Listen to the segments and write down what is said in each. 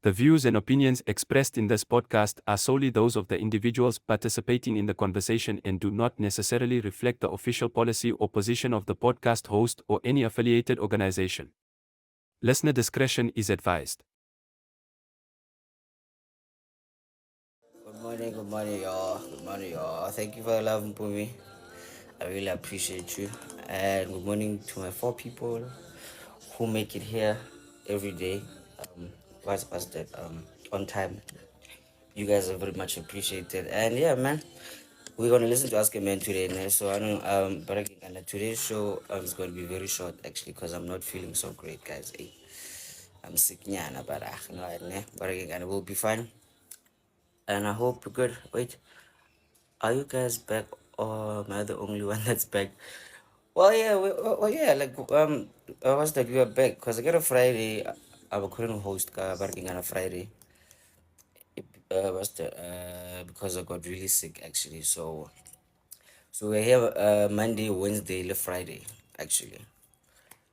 The views and opinions expressed in this podcast are solely those of the individuals participating in the conversation and do not necessarily reflect the official policy or position of the podcast host or any affiliated organization. Listener discretion is advised. Good morning, y'all. Good morning, y'all. Thank you for loving me. I really appreciate you. And good morning to my 4 people who make it here every day. What's past that? On time. You guys are very much appreciated. And yeah, man, we're gonna listen to Ask a Man today. Né? So I know but again, today's show is gonna be very short actually because I'm not feeling so great, guys. Hey, I'm sick, nyana, but but again, we'll be fine. And I hope we're good. Wait. Are you guys back, or am I the only one that's back? Well, yeah, what's that? We are back because I got a Friday. I couldn't host working on a Friday. Because I got really sick actually. So we're here Monday, Wednesday, Friday actually.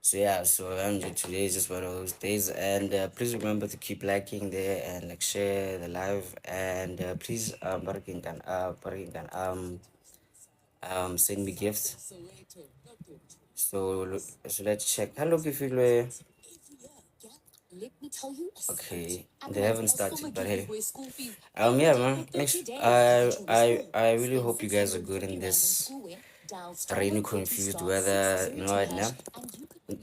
So yeah, so today is just one of those days, and please remember to keep liking there and like share the live, and please send me gifts. So let's check. Hello, Bifilwe. Okay, they haven't started, but hey, yeah, man. I really hope you guys are good in this rainy, confused weather. You know what now?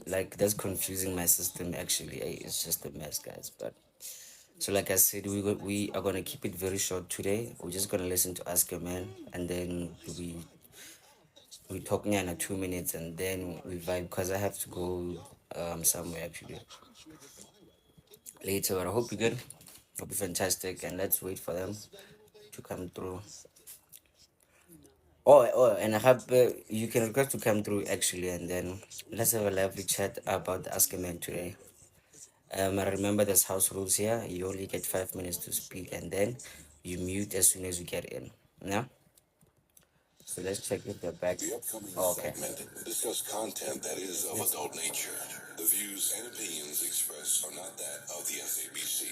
Like that's confusing my system. Actually, it's just a mess, guys. But so, like I said, we are gonna keep it very short today. We're just gonna listen to Ask a Man, and then we talking in 2 minutes, and then we vibe because I have to go somewhere actually later. But I hope you're good. Hope you're fantastic, and let's wait for them to come through. And I have you can request to come through actually, and then let's have a lively chat about the Ask a Man today. I remember there's house rules here. You only get 5 minutes to speak, and then you mute as soon as you get in. Yeah. So let's check if they're back. The upcoming segment discuss content that is of adult nature. The views and opinions expressed are not that of the SABC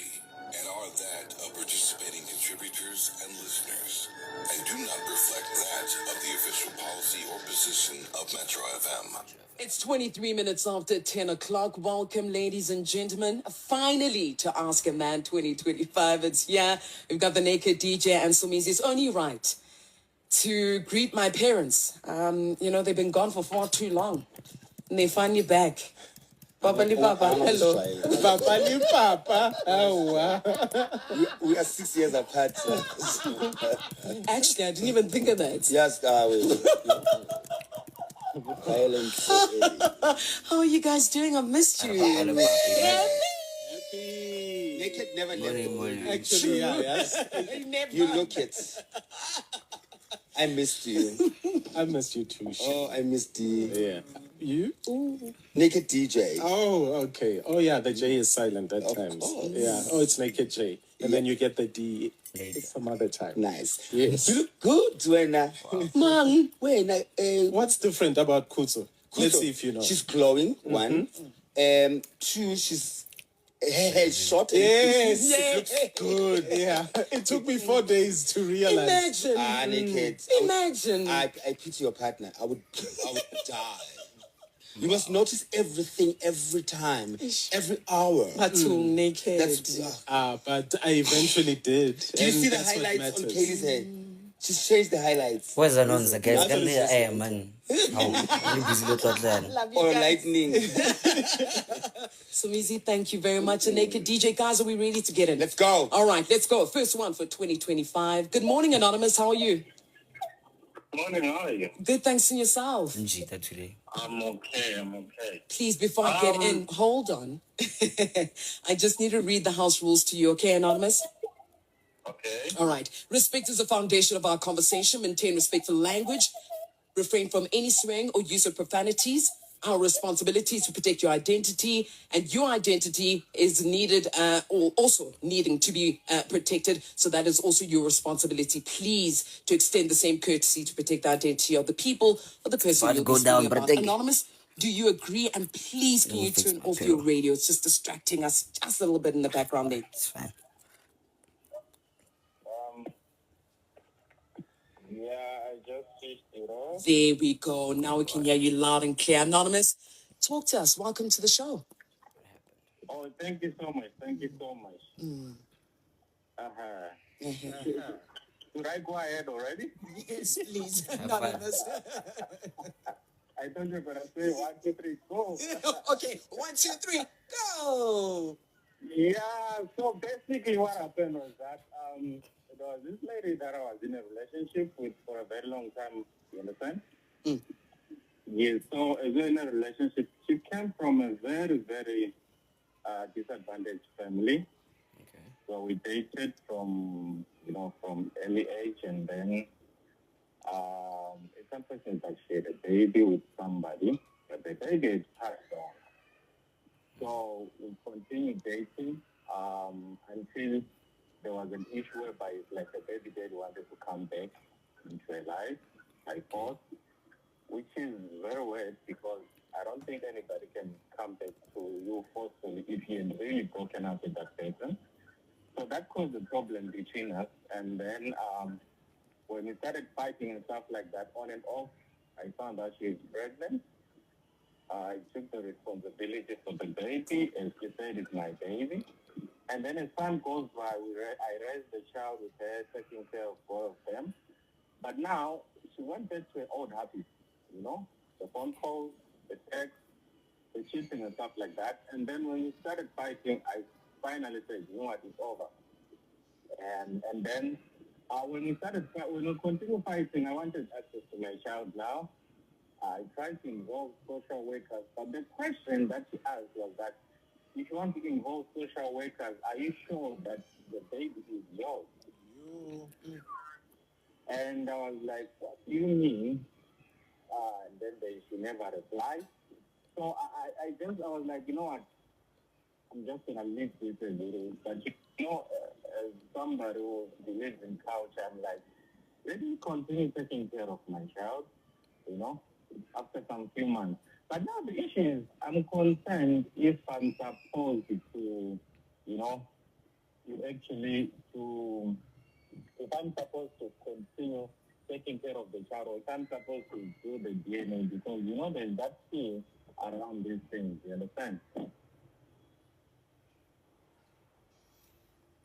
and are that of participating contributors and listeners, and do not reflect that of the official policy or position of Metro FM. It's 23 minutes after 10 o'clock. Welcome, ladies and gentlemen, finally to Ask a Man 2025. It's here. We've got the Naked DJ and Somizi. It's only right to greet my parents. They've been gone for far too long. And they finally back. Papa Li Papa, hello. Papa Li Papa, oh wow. We are 6 years apart. Actually, I didn't even think of that. Yes, How are you guys doing? I've missed you. Happy. Naked never left. Actually, yes. You look it. I missed you. I missed you too. Oh, I missed you. Yeah. You? Ooh. Naked DJ. Oh, okay. Oh, yeah, the J is silent at times. Yeah. Oh, it's Naked J. And then you get the D some other time. Nice. Yes. You look good, Wena. Man, Wena. What's different about Kuzo? Let's see if you know. She's glowing, one. 2, she's hair short. Yes. It looks good. Yeah. It took me 4 days to realize. Imagine. Naked. Imagine. I pity your partner. I would die. You must notice everything every time, every hour. Too naked. But I eventually did. Do you see the highlights on Kaylee's head? She's changed the highlights. Where's the nonsense, guys? Can they air, man? How busy look like that? Or lightning. Somizi, thank you very much. The Naked DJ, guys, are we ready to get in? Let's go. All right, let's go. First one for 2025. Good morning, Anonymous. How are you? Morning, how are you? Good, thanks, and yourself. Njita today. I'm okay. Please, before I get in, hold on. I just need to read the house rules to you, okay, Anonymous? Okay. All right. Respect is the foundation of our conversation. Maintain respectful language. Refrain from any swearing or use of profanities. Our responsibility is to protect your identity, and your identity is needed or also needing to be protected. So that is also your responsibility. Please, to extend the same courtesy to protect the identity of the people or the person you're speaking about. Anonymous, Do you agree? And please, can you turn off your radio? It's just distracting us just a little bit in the background there. It's fine. Yeah, I just switched it off. There we go. Now we can hear you loud and clear. Anonymous, talk to us. Welcome to the show. Oh, thank you so much. Thank you so much. Should I go ahead already? Yes, please. Anonymous. I thought you were going to say 1, 2, 3, go. Okay, 1, 2, 3, go. Yeah, so basically what happened was that there was this lady that I was in a relationship with for a very long time, you understand? Yes, so as we're in a relationship, she came from a very, very disadvantaged family. Okay. So we dated from early age, and then some person that she had a baby with somebody, but the baby had passed on. So we continued dating until there was an issue whereby like the baby daddy wanted to come back into her life by force, which is very weird because I don't think anybody can come back to you forcefully if you had really broken up with that person. So that caused a problem between us. And then when we started fighting and stuff like that, on and off, I found out she was pregnant. I took the responsibility for the baby, and she said it's my baby. And then as time goes by, I raised the child with her, taking care of both of them. But now, she went back to her old habits, the phone calls, the text, the cheating and stuff like that. And then when we started fighting, I finally said, you know what, it's over. And then when we continued fighting, I wanted access to my child now. I tried to involve social workers, but the question that she asked was that if you want to involve social workers, are you sure that the baby is yours? And I was like, what do you mean? And then she never replied. So I was like, you know what? I'm just going to leave this a little. But as somebody who believes in culture, I'm like, let me continue taking care of my child, after some few months. But now the issue is, I'm concerned if I'm supposed to, if I'm supposed to continue taking care of the child, or if I'm supposed to do the DNA, because, there's that fear around these things, you understand?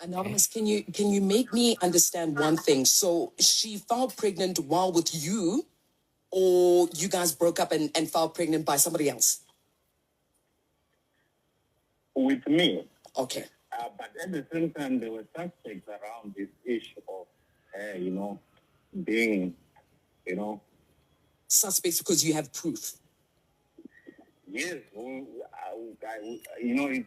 Anonymous, can you make me understand one thing? So she fell pregnant while with you, or you guys broke up and fell pregnant by somebody else? With me. Okay. But at the same time, there were suspects around this issue of, being, Suspects because you have proof. Yes,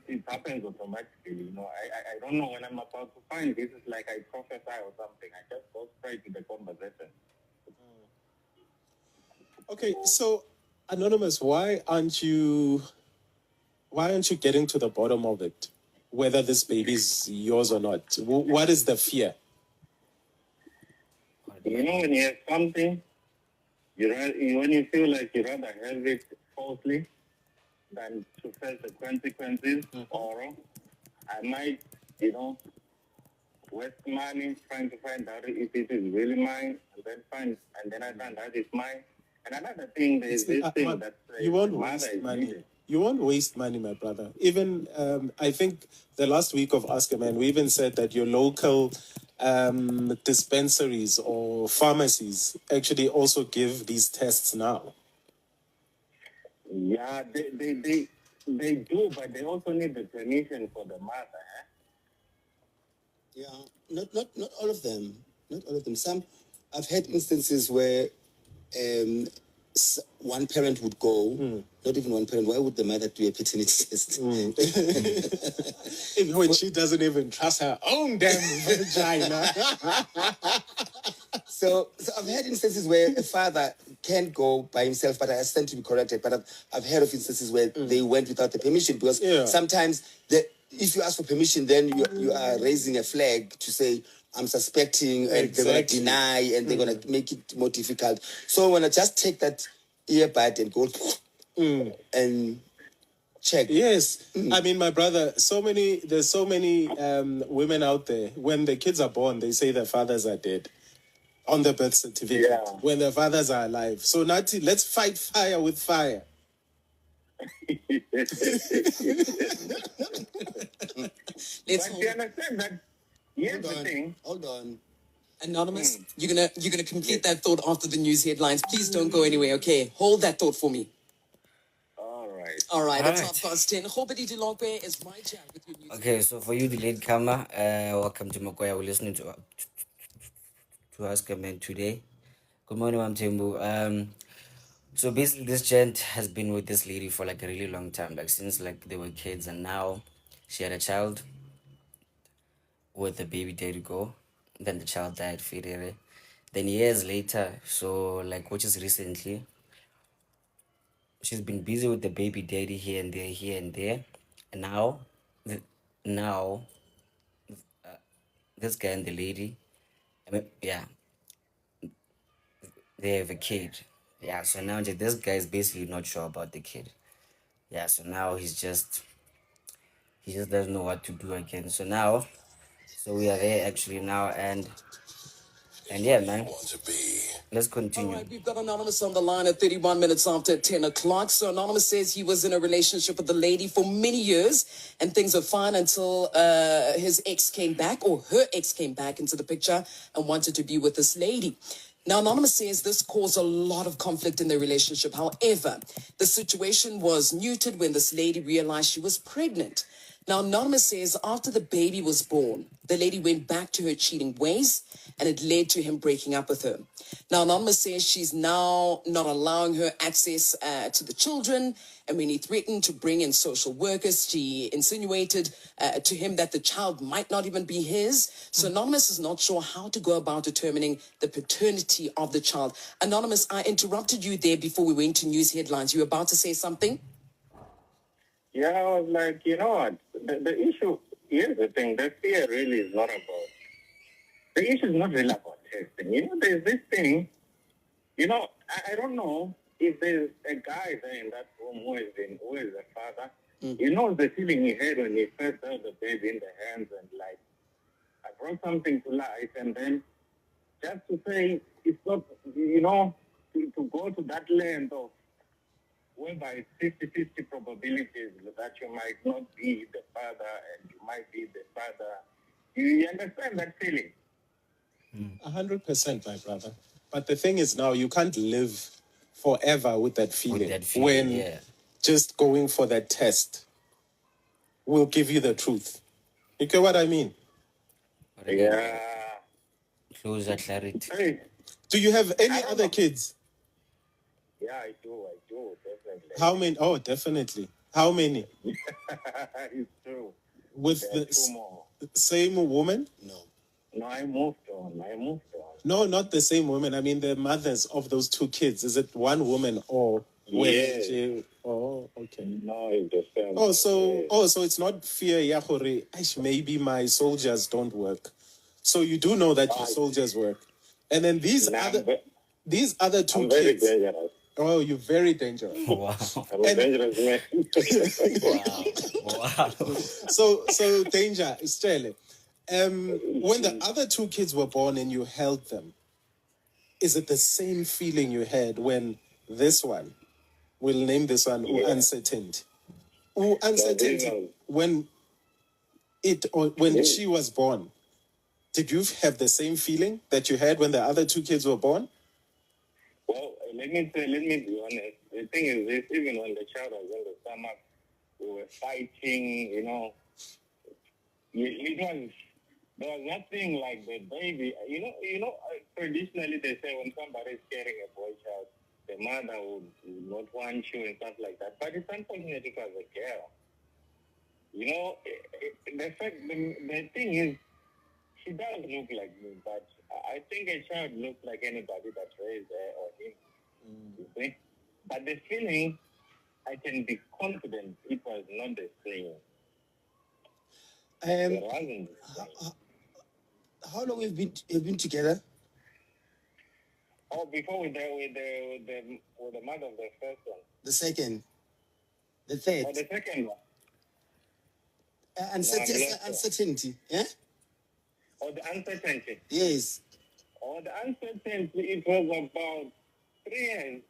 it happens automatically. I don't know when I'm about to find this. Is like I prophesy or something. I just go straight to the conversation. Okay, so Anonymous, why aren't you getting to the bottom of it, whether this baby is yours or not? What is the fear? When you have something, when you feel like you rather have it falsely than to face the consequences, or I might, waste money trying to find out if it is really mine, and then I find out it's mine. And another thing, there's this thing that you won't waste money. You won't waste money, my brother. Even I think the last week of Ask a Man, we even said that your local dispensaries or pharmacies actually also give these tests now. Yeah, they do, but they also need the permission for the mother. Yeah, not all of them. Not all of them. Some, I've had instances where one parent would go, not even one parent. Why would the mother do a paternity test? Even when she doesn't even trust her own damn vagina. So I've had instances where a father can't go by himself, but I stand to be corrected. But I've heard of instances where they went without the permission, because sometimes if you ask for permission, then you are raising a flag to say, I'm suspecting, and they're going to deny, and they're going to make it more difficult. So when I just take that earbud and go and check. Yes. I mean, my brother, there's so many women out there. When the kids are born, they say their fathers are dead on the birth certificate when their fathers are alive. So, Nati, let's fight fire with fire. But you understand that? Here's the thing. Hold on. Anonymous, you're gonna complete that thought after the news headlines. Please don't go anywhere, okay? Hold that thought for me. All right, it's 10:30. Khobedi Dilongwe is my chat with your news. Okay, so for you, the late comer, welcome to Makoya. We're listening to Ask a Man today. Good morning, I'm Tembu. So basically, this gent has been with this lady for like a really long time, like since like they were kids, and now she had a child with the baby daddy go. Then the child died, Fidere. Then years later, so like which is recently, she's been busy with the baby daddy here and there, and now, now, this guy and the lady, I mean, yeah, they have a kid. Yeah, so now this guy is basically not sure about the kid. Yeah, so now he just doesn't know what to do again. So now, so we are there actually now, and yeah, man, let's continue. All right, we've got Anonymous on the line at 31 minutes after 10 o'clock. So Anonymous says he was in a relationship with the lady for many years and things were fine until his ex came back, or her ex came back into the picture and wanted to be with this lady. Now, Anonymous says this caused a lot of conflict in their relationship. However, the situation was muted when this lady realized she was pregnant. Now, Anonymous says after the baby was born, the lady went back to her cheating ways and it led to him breaking up with her. Now, Anonymous says she's now not allowing her access to the children. And when he threatened to bring in social workers, she insinuated to him that the child might not even be his. So Anonymous is not sure how to go about determining the paternity of the child. Anonymous, I interrupted you there before we went to news headlines. You were about to say something? Yeah, I was like, you know what? The issue, here's the thing, the fear really is not about, the issue is not really about testing. You know, there's this thing, you know, I don't know if there's a guy there in that room who is a father. He knows the feeling he had when he first held the baby in the hands and like, I brought something to life, and then just to say it's not, you know, to go to that length of whereby it's 50-50 probabilities that you might not be the father and you might be the father. You understand that feeling? 100%, my brother. But the thing is now, you can't live forever with that feeling. When just going for that test will give you the truth. You get what I mean? Yeah. Closer clarity. Hey, Do you have any other kids? yeah, I do, definitely. How many? Oh, definitely. How many? It's true. With There are the two more. same woman? No, I moved on. No, not the same woman. I mean, the mothers of those two kids. Is it one woman or? Yes. Oh, okay. No, it's the same. So it's not fear, Yahore. Maybe my soldiers don't work. So you do know that your soldiers work, and then these other two I'm very kids. dangerous. Oh, you're very dangerous. Wow. I'm a dangerous man. Wow. So danger, Stele. When the other two kids were born and you held them, is it the same feeling you had when this one, we'll name this one uncertainty, when she was born? Did you have the same feeling that you had when the other two kids were born? Well, let me be honest. The thing is this, even when the child was in the stomach, we were fighting, you know. There was nothing like the baby. You know, traditionally they say when somebody is carrying a boy child, the mother would not want you and stuff like that. But it's unfortunate it was a girl. You know, the thing is, she does look like me, but I think a child looks like anybody that raised her or him. You see? But the feeling, I can be confident it was not the same. It wasn't the same. How long have you been together? Oh, before with the mother of the first one. The second. The third. Or the second one. Uncertainty. Yeah? Or the uncertainty. Yes. Or the uncertainty, it was about 3 years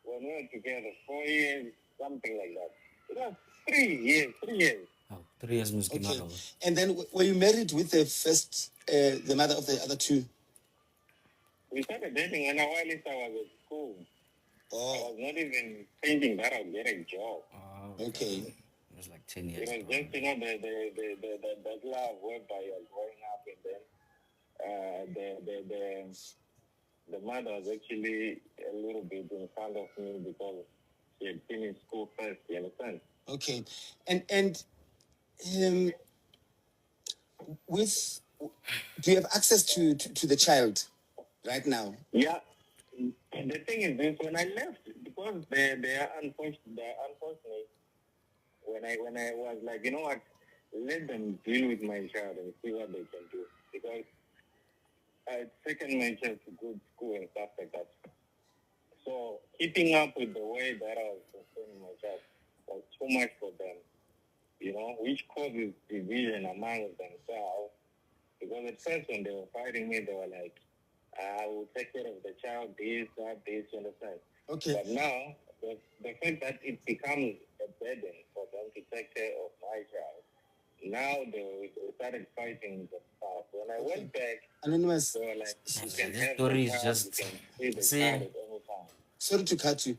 when we were together, 4 years, something like that. It was 3 years, 3 years. Oh, 3 years must Okay. And then were you married with the first, the mother of the other two? We started dating when I was at school. I Oh, was not even thinking that I'd get a job. okay. It was like 10 years. It was just, that love whereby you're growing up, and then the mother was actually a little bit in front of me because she had finished school first, you understand? Okay. And do you have access to the child right now? Yeah. And the thing is this, when I left, because they are unfortunate, when I was like, you know what, let them deal with my child and see what they can do. Because I had taken my child to good school and stuff like that. So keeping up with the way that I was sustaining my child was too much for them, which causes division among themselves. Because at first when they were fighting me, they were like, I will take care of the child, this, you understand? Okay. But now, the fact that it becomes a burden for them to take care of my child, now they started fighting the stuff. When I went back, Anonymous, they were like, you can This have story the is child, just- you can see the See? child at any time. sorry to cut you.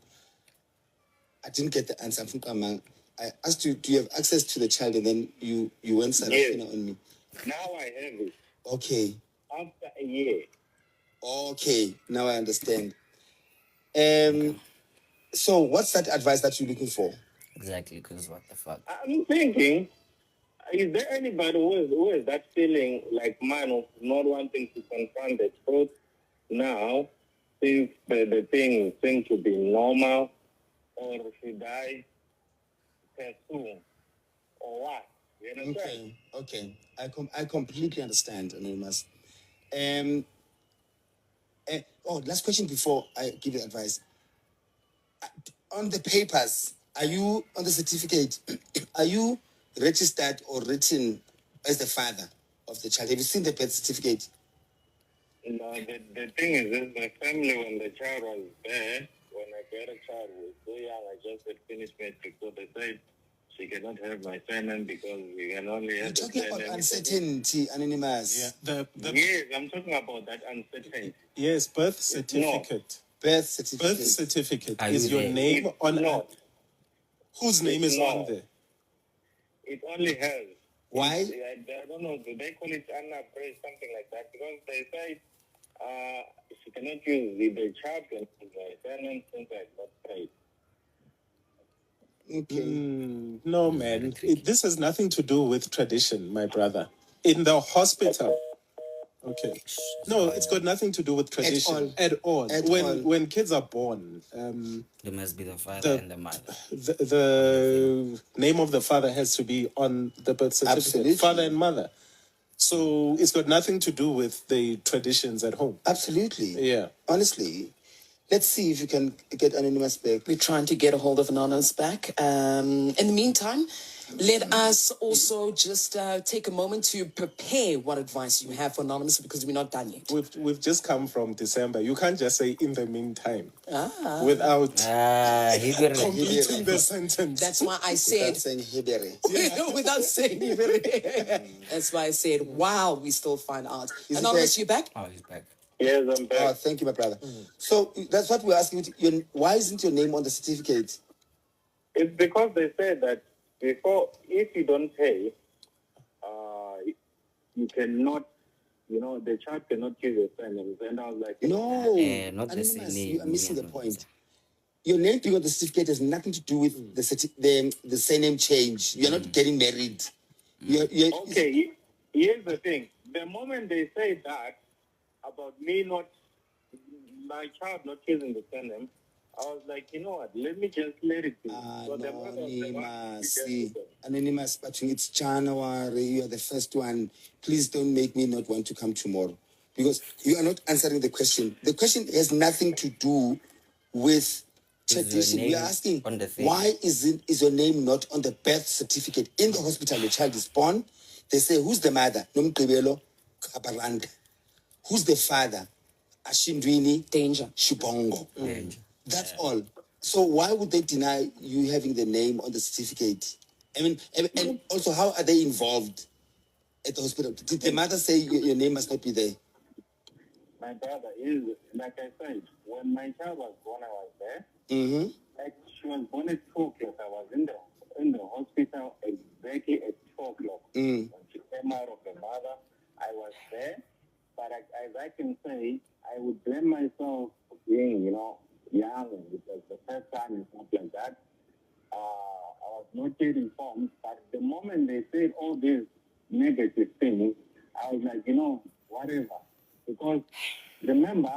I didn't get the answer from Kamang. I asked you, do you have access to the child? And then you went Sarafina on me. Now I have it. Okay. After a year. Okay. Now I understand. So what's that advice that you're looking for? Exactly, because what the fuck? I'm thinking, is there anybody who is that feeling like mine of not wanting to confront the truth now, since the thing seems to be normal, or should I pursue, or what? You understand? Okay. I completely understand, Anonymous. Last question before I give you advice. On the papers, are you, on the certificate, are you registered or written as the father of the child? Have you seen the birth certificate? No, the thing is, the family, when the child was there, when I got a child, was so young, I just had finished matric, so they said she cannot have my surname because we can only have You're the talking surname. about uncertainty, Anonymous. Yeah. Yes, I'm talking about that uncertainty. Yes, birth certificate. Birth certificate. Birth certificate Are is you your there? name It's on not. whose name is not. on there? It only has. Why? I don't know. Do they call it unappraised, something like that? Because they say she cannot use the child can use the surname since I got paid. Okay. No, man. This has nothing to do with tradition, my brother. In the hospital. Okay. No, it's got nothing to do with tradition at all. When kids are born, There must be the father and the mother. the name of the father has to be on the birth certificate. Absolutely. Father and mother. So it's got nothing to do with the traditions at home. Absolutely. Yeah. Honestly, let's see if you can get Anonymous back. We're trying to get a hold of Anonymous back. In the meantime, let us also just take a moment to prepare what advice you have for Anonymous, because we're not done yet. We've just come from December. You can't just say in the meantime without completing the sentence. That's why I said, Without saying Hebere. without saying that's why I said, wow, we still find out. Is it Anonymous, back? you back? Oh, he's back. Yes, I'm back. Oh, thank you, my brother. So that's what we're asking. Why isn't your name on the certificate? It's because they said that if you don't pay, you cannot, the child cannot use your surname. And I was like, No. Not the same Anonymous, name. you are missing the point. Your name being on the certificate has nothing to do with the surname change. You're not getting married. okay, here's the thing. The moment they say that about my child not using the surname, I was like, you know what, let me just let it be. So the mother of the one, Anonymous, but it's January, you are the first one. Please don't make me not want to come tomorrow. Because you are not answering the question. The question has nothing to do with Tradition. We are asking, on the thing? why is your name not on the birth certificate in the hospital? The child is born. They say, who's the mother? Nomgqibelo Kabaranda. Who's the father? Ashindwini Danger. Shibongo. Danger. That's all. So why would they deny you having the name on the certificate? I mean, and also, how are they involved at the hospital? Did the mother say your name must not be there? My brother is, like I said, when my child was born, I was there. Mm-hmm. Like, she was born at 2 o'clock. I was in the hospital exactly at 2 o'clock. Mm. When she came out of the mother, I was there. But as I can say, I would blame myself for being, young, because the first time and stuff like that. I was not yet informed. But the moment they said all these negative things, I was like, whatever. Because remember,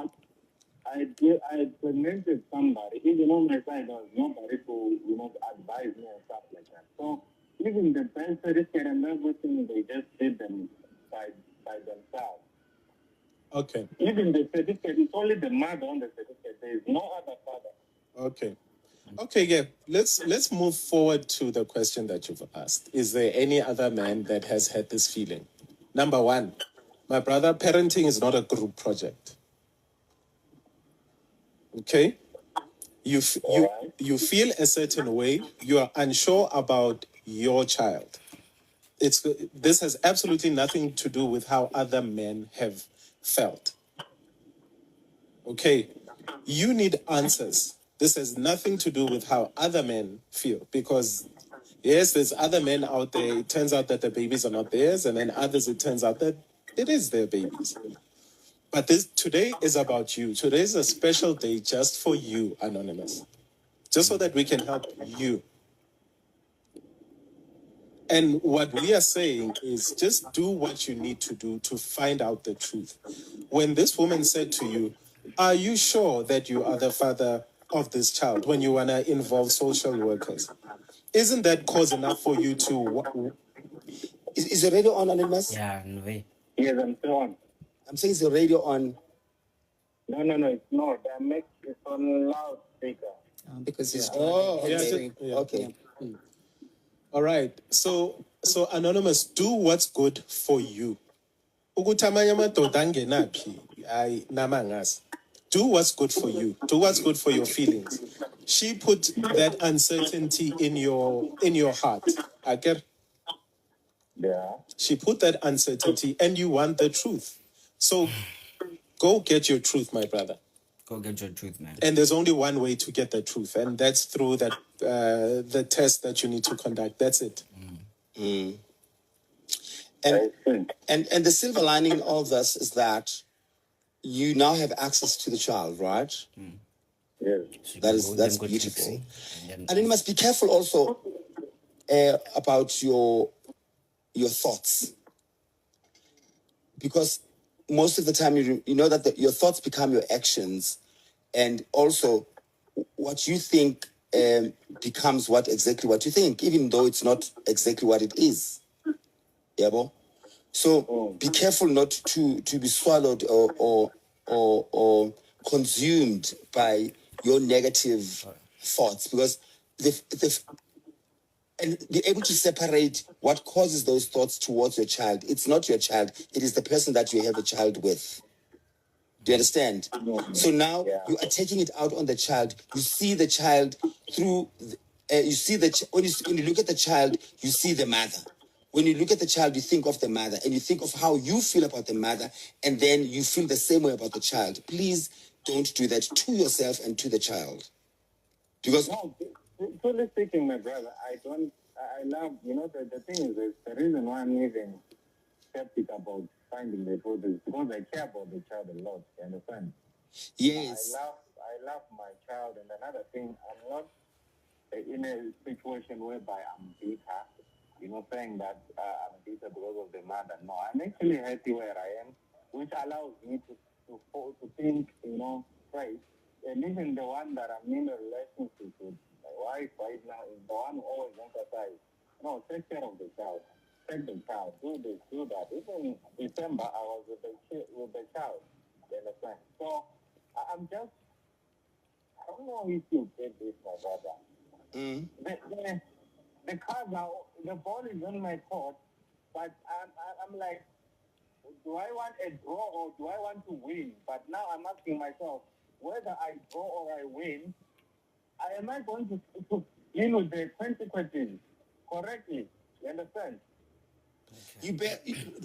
I pregnanted somebody. Even on my side, there was nobody to advise me and stuff like that. So even the birth certificate and everything, they just did them by themselves. Okay. Even the certificate, it's only the mother on the certificate. There is no other father. Okay. Okay, yeah. Let's move forward to the question that you've asked. Is there any other man that has had this feeling? Number one, my brother, parenting is not a group project. Okay? You feel a certain way. You are unsure about your child. This has absolutely nothing to do with how other men have felt. Okay? You need answers. This has nothing to do with how other men feel, because yes, there's other men out there. It turns out that the babies are not theirs, and then others, it turns out that it is their babies. But today is about you. Today is a special day just for you, Anonymous, just so that we can help you. And what we are saying is just do what you need to do to find out the truth. When this woman said to you, are you sure that you are the father of this child, when you want to involve social workers? Isn't that cause enough for you to... Is the radio on, Anonymous? Yeah, no way. Yes, I'm still on. I'm saying is the radio on. No, it's not. It's on loudspeaker. Because it's Okay. All right. So Anonymous, do what's good for you. Ukuthi amanye amadoda angenaphi, hayi nama angazi. Do what's good for you. Do what's good for your feelings. She put that uncertainty in your heart. Aker? Yeah. She put that uncertainty, and you want the truth. So go get your truth, my brother. Go get your truth, man. And there's only one way to get the truth, and that's through that the test that you need to conduct. That's it. Mm. And the silver lining in all this is that you now have access to the child, right? Yes. That's beautiful. And then you must be careful also about your thoughts, because most of the time you know that your thoughts become your actions, and also what you think becomes exactly what you think, even though it's not exactly what it is. Yeah, bo? So be careful not to be swallowed or consumed by your negative thoughts, because and be able to separate what causes those thoughts towards your child. It's not your child. It is the person that you have a child with. Do you understand? So now you are taking it out on the child. You see the child through. You see when you look at the child, you see the mother. When you look at the child, you think of the mother, and you think of how you feel about the mother, and then you feel the same way about the child. Please don't do that to yourself and to the child. Because truly speaking, my brother, I love, the thing is, the reason why I'm even skeptic about finding the truth is because I care about the child a lot, you understand? Yes. I love my child, and another thing, I'm not in a situation whereby I'm bitter, saying that I'm bitter because of the mother. No, I'm actually happy where I am, which allows me to think, straight. And even the one that I'm in a relationship with, my wife right now, is the one who always emphasizes, no, take care of the child. Take the child. Do this, do that. Even in December, I was with the child. You understand? So I'm just don't know if you get this, my brother. Mm. The cards are, the ball is on my court, but I'm like, do I want a draw or do I want to win? But now I'm asking myself, whether I draw or I win, am I going to deal with the consequences correctly? You understand?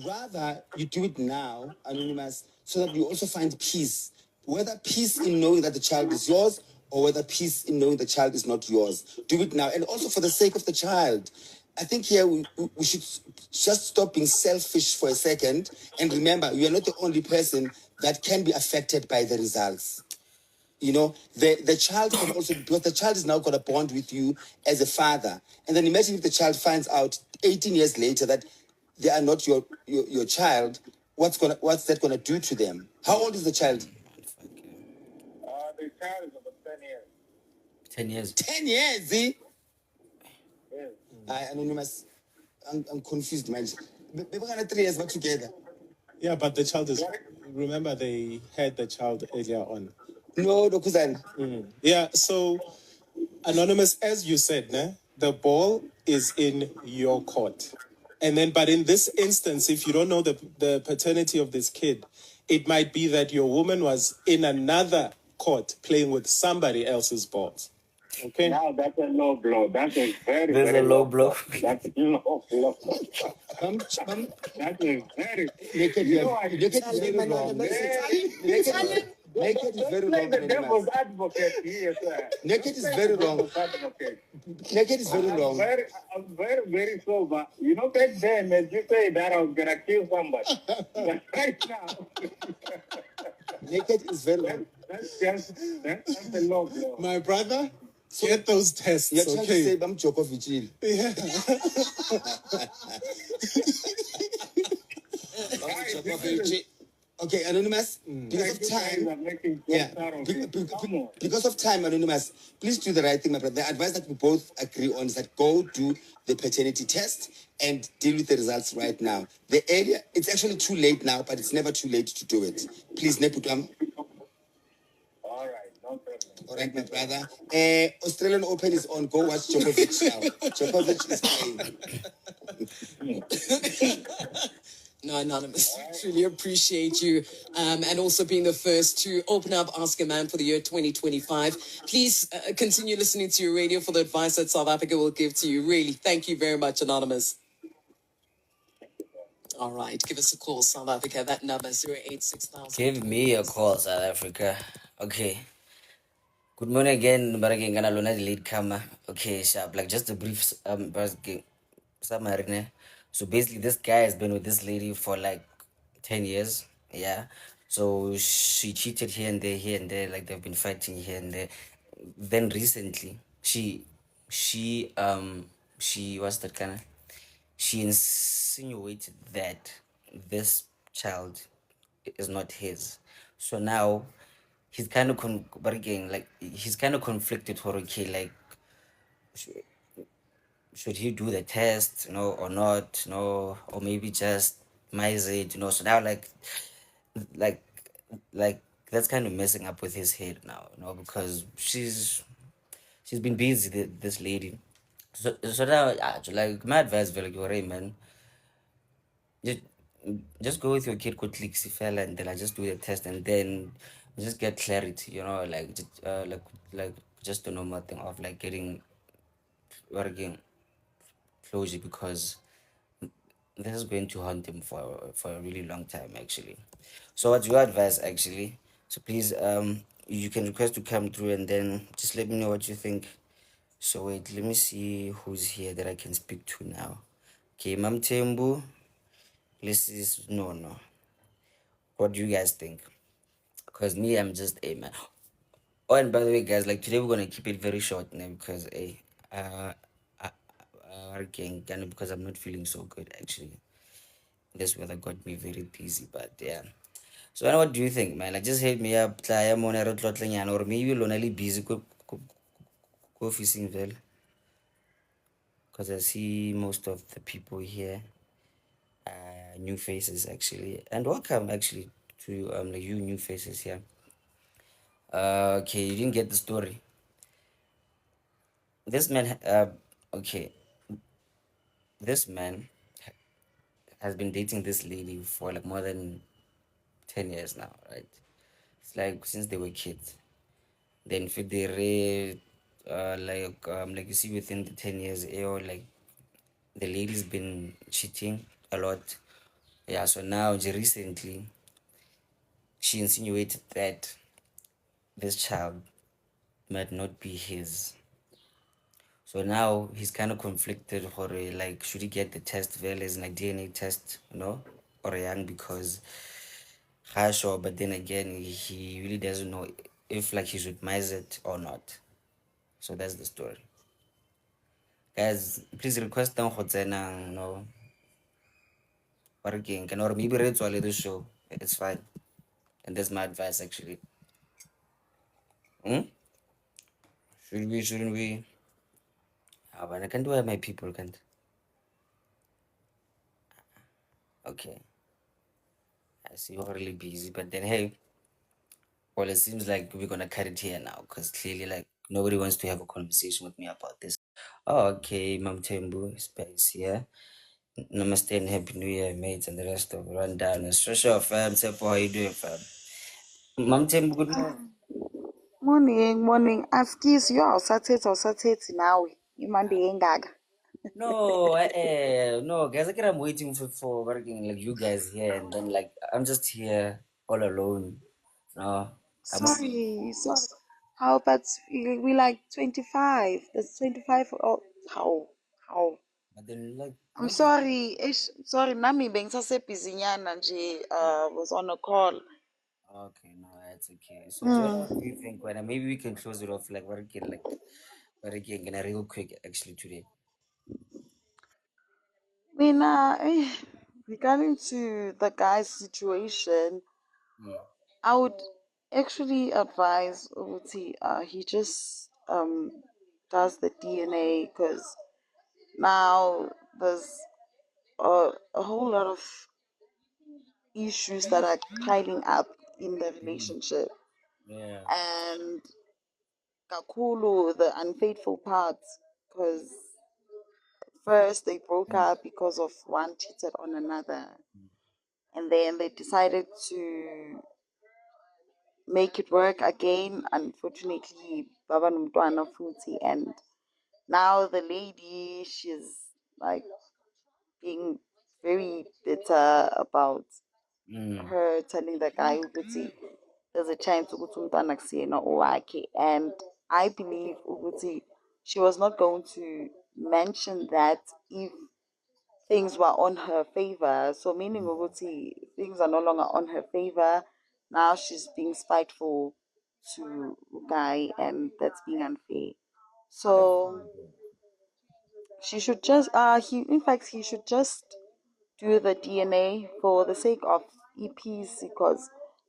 Rather you do it now, Anonymous, so that you also find peace. Whether peace in knowing that the child is yours or whether peace in knowing the child is not yours. Do it now. And also for the sake of the child. I think here we should just stop being selfish for a second and remember you are not the only person that can be affected by the results. You know, the child can also, because the child is now got a bond with you as a father. And then imagine if the child finds out 18 years later that they are not your child, what's that gonna do to them? How old is the child? The child is about 10 years. 10 years. 10 years, eh? Yes. Anonymous, I'm confused, man. They were 3 years back together. Yeah, but the child is. Remember, they had the child earlier on. No, Dokuzan. Yeah, so Anonymous, as you said, the ball is in your court. And then, but in this instance, if you don't know the paternity of this kid, it might be that your woman was in another court playing with somebody else's balls. Okay? Now that's a low blow. That's a very, There's very a low blow. That's a low blow. That's a very... Naked, You know, I... naked is very wrong. Naked is very Play wrong. the devil's advocate here, sir. Naked is very wrong. Naked is very wrong. I'm very, very sober. You know, back then, as you say that I was going to kill somebody. But right now... Naked is very wrong. That's a low blow. My brother, get those tests, You're trying okay? to say I'm Djokovic. Yeah. Okay, Anonymous, because of time, because of time, Anonymous, please do the right thing, my brother. The advice that we both agree on is that go do the paternity test and deal with the results right now. The area, it's actually too late now, but it's never too late to do it. Please, Neputam. All right, no problem. All right, my brother. Australian Open is on. Go watch Djokovic now. Djokovic is playing. No, Anonymous, truly appreciate you and also being the first to open up Ask a Man for the year 2025. Please continue listening to your radio for the advice that South Africa will give to you. Really, thank you very much, Anonymous. All right, give us a call, South Africa. That number, 086,000. Give me a call, South Africa. Okay. Good morning again, Baragin Gana Luna, the lead camera. Okay, sharp. Like just a brief summary. So basically, this guy has been with this lady for like 10 years. Yeah. So she cheated here and there, like they've been fighting here and there. Then recently, she was that kind of, she insinuated that this child is not his. So now he's kind of but again, like he's kind of conflicted for okay, like should he do the test, or not, or maybe just mize it, So now like like that's kind of messing up with his head now, because she's been busy, this lady. So now, like my advice, very like, man, just go with your kid, go click fella, and then I just do the test, and then just get clarity, like just the normal thing of like getting working closure, because this is going to haunt him for a really long time actually. So what's your advice actually? So please, you can request to come through and then just let me know what you think. So wait, let me see who's here that I can speak to now. Okay, Mam Tembu, this is no. What do you guys think? Because me, I'm just a man. Oh, and by the way, guys, like today we're gonna keep it very short now because again, because I'm not feeling so good actually. This weather got me very busy, but yeah. So what do you think, man? Like just hit me up, or maybe you're only busy go fishing well. Because I see most of the people here new faces actually. And welcome actually to like you new faces here. Okay, you didn't get the story. This man, okay, this man has been dating this lady for like more than 10 years now, right? It's like since they were kids. Then Federe, like you see within the 10 years, like the lady's been cheating a lot. Yeah, so now recently she insinuated that this child might not be his. So now he's kind of conflicted for like should he get the test well as like DNA test, or young because sure, but then again he really doesn't know if like he should miss it or not. So that's the story. Guys, please request down working can or maybe read the show. It's fine. And that's my advice actually. Hmm? Should we, shouldn't we? Ah, but I can do it, my people can't. Okay. I see you're really busy, but then hey, well, it seems like we're gonna cut it here now because clearly, like, nobody wants to have a conversation with me about this. Oh, okay, Mam Tembu, space here. Namaste and Happy New Year, mates, and the rest of Rundown. And stretch off, fam. Sepo, how you doing, fam? Mam Tembu, good morning. Morning. Askis, you awusathethe nawe imande engaka. No, no, guys. Like I'm waiting for working like you guys here, and then like I'm just here all alone. No, I'm. Sorry. How about we like 25? That's 25. Oh, how? But then like I'm maybe. sorry. Sorry, nami bengisasebhizinyana nje. Was on a call. Okay, no, that's okay. So, Joanna, what Mm. do you think? When maybe we can close it off like working gonna real quick actually today. Mina, regarding to the guy's situation, Mm. I would actually advise Uti, he just does the DNA because now there's a whole lot of issues that are piling up in the Mm. relationship, Yeah. and kakulu the unfaithful part, because first they broke Mm. up because of one cheated on another, and then they decided to make it work again. Unfortunately, baba nomntwana futhi, and now the lady, she's like being very bitter about Mm. her telling the guy ukuthi there's a chance ukuthi umntwana kusiyena owakhe, and I believe ukuthi she was not going to mention that if things were on her favor. So meaning ukuthi things are no longer on her favor. Now she's being spiteful to guy, and that's being unfair. So she should just he should just do the DNA for the sake of EPs, because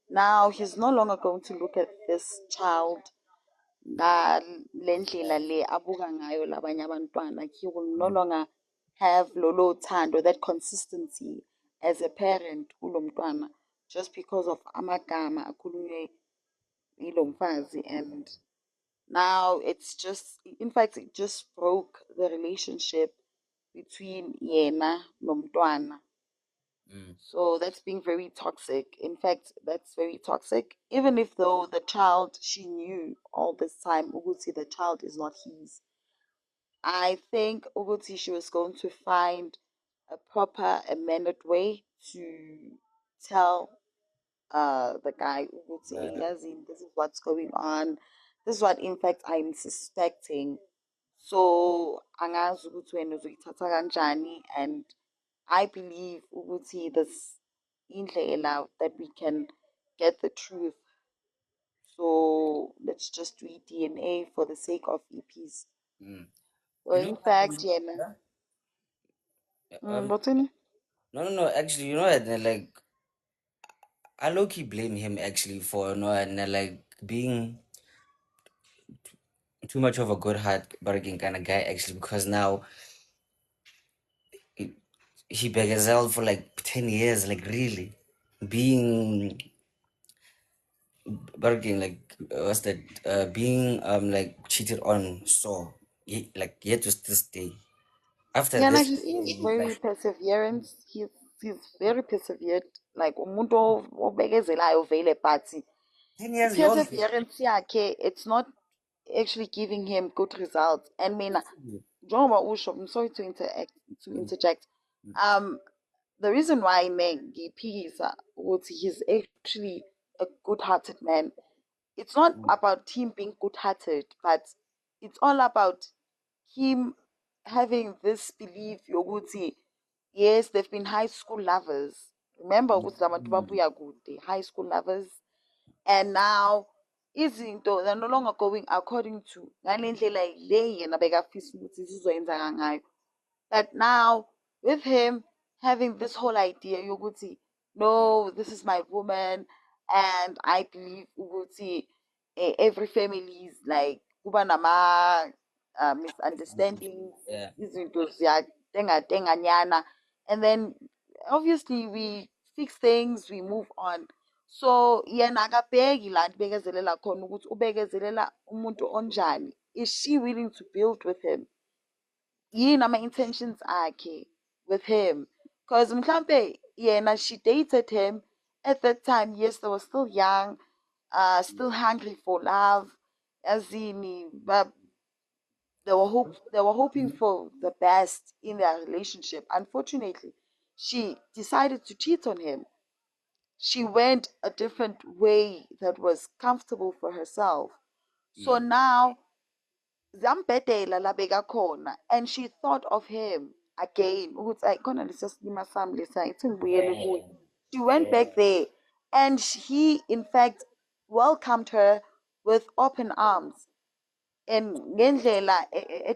now he's no longer going to look at this child lendlela le abuka ngayo labanye abantwana. He will no longer have lolo thando, that consistency as a parent kulo mntwana, just because of amagama akhulunywe yilo mfazi. And now it's just, in fact, it just broke the relationship between yena nomntwana. Mm. So that's being very toxic. In fact, that's very toxic. Even if though the child, she knew all this time, Uguti, the child is not his. I think Uguti, she was going to find a proper amended way to tell the guy Uguti, Yeah. Yazin, this is what's going on. This is what in fact I'm suspecting. So angazi ukuthi wena uzoyithatha kanjani, and I believe ukuthi this indlela that we can get the truth. So let's just do DNA for the sake of EPs. Mm. So You know in what? fact, yeah, Yeah? what's in it? No. Actually, you know what? Like, I low key blame him actually for and like being too much of a good heart bargain kind of guy actually because now he, he begazzled for like 10 years, like really being but again, like what's that? Being like cheated on. So he had to still stay. After Yeah, no, this, he is like very perseverant. He's very persevered. Like umuntu obekezelayo vele, but 10 years yonke. perseverance yakhe, it's not actually giving him good results. And mina, njengoba usho, I'm sorry to interject. Um, the reason why ngiphikisa ukuthi he's actually a good-hearted man. It's not about him being good-hearted, but it's all about him having this belief yokuthi yes, they've been high school lovers. Remember ukuthi labantu babuya kude, high school lovers, and now izinto they're no longer going according to ngale ndlela le yena bekafisa ukuthi zizoyenzeka ngayo. But now, with him having this whole idea, yoguti, no, this is my woman, and I believe Uguti, every family is like kuba nama misunderstandings, Yeah. izinto ziyatenganyana, and then obviously we fix things, we move on. So yena akabheki la nto bekezelela khona ukuthi ubekezelela umuntu onjani. Is she willing to build with him? Yini ama-intentions akhe with him? Because mhlampe yena, she dated him at that time. Yes, they were still young, still hungry for love, yazini, but they were hoping for the best in their relationship. Unfortunately, she decided to cheat on him. She went a different way that was comfortable for herself. So now zambhedela la bekakhona, and she thought of him again ukuthi ayi khona lesiya silima sami lesiya ngithi ngibuyele kuye. She went back there, and he in fact welcomed her with open arms and ngendlela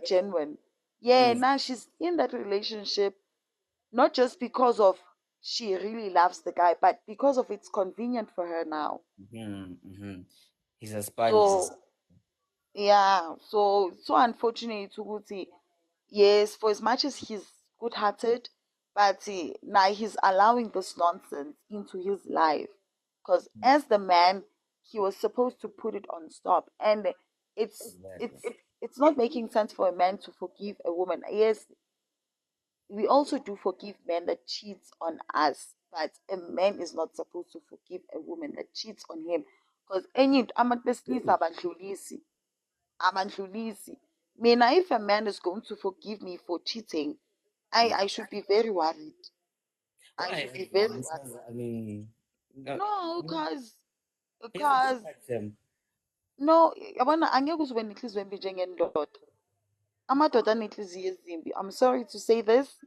genuine. Yeah, now she's in that relationship not just because of she really loves the guy, but because of it's convenient for her now. He's a sponge. So yeah, so unfortunate ukuthi yes, for as much as he's good-hearted, but now he's allowing this nonsense into his life. Because as the man, he was supposed to put it on stop, and it's it's it's not making sense for a man to forgive a woman. Yes, we also do forgive men that cheats on us, but a man is not supposed to forgive a woman that cheats on him. Because enye abantu besilisa abandlulisi. Mina, if a man is going to forgive me for cheating, I should be very worried. I should be very worried. I mean, No, he's a good because person. no, yabona angeke uze ube nenhliziyo embi njengendoda. Amadoda anenhliziyo ezimbi. I'm sorry to say this,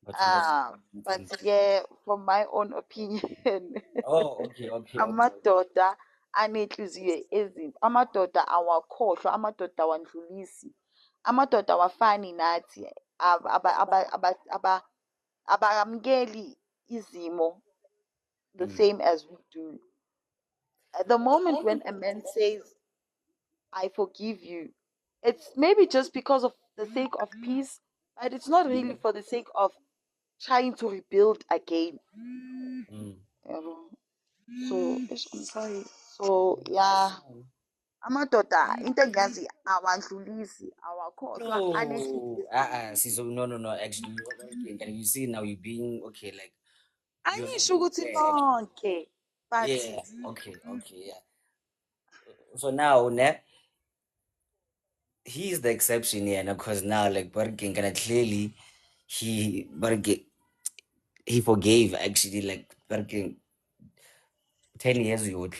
But you know, but yeah, from my own opinion, oh, okay. amadoda anenhliziyo ezimbi. Amadoda awakhohlwa, amadoda awandlulisi. Amadoda awafani nathi, abakamukeli izimo the same as we do. At the moment when a man says, I forgive you, it's maybe just because of the sake of peace, but it's not really for the sake of trying to rebuild again. Yabo. So, I'm sorry. So, yeah. Amadoda, into engiyazi awandlulisi, awakhohlwa, No, see, so no. Actually, and you see now you being okay, like you're not angisho ukuthi fair, actually. bonke, but Yeah, okay, yeah. So now, ne, he's the exception here, because now, like, Barking kind of clearly, he forgave actually, like, Barking 10 years old,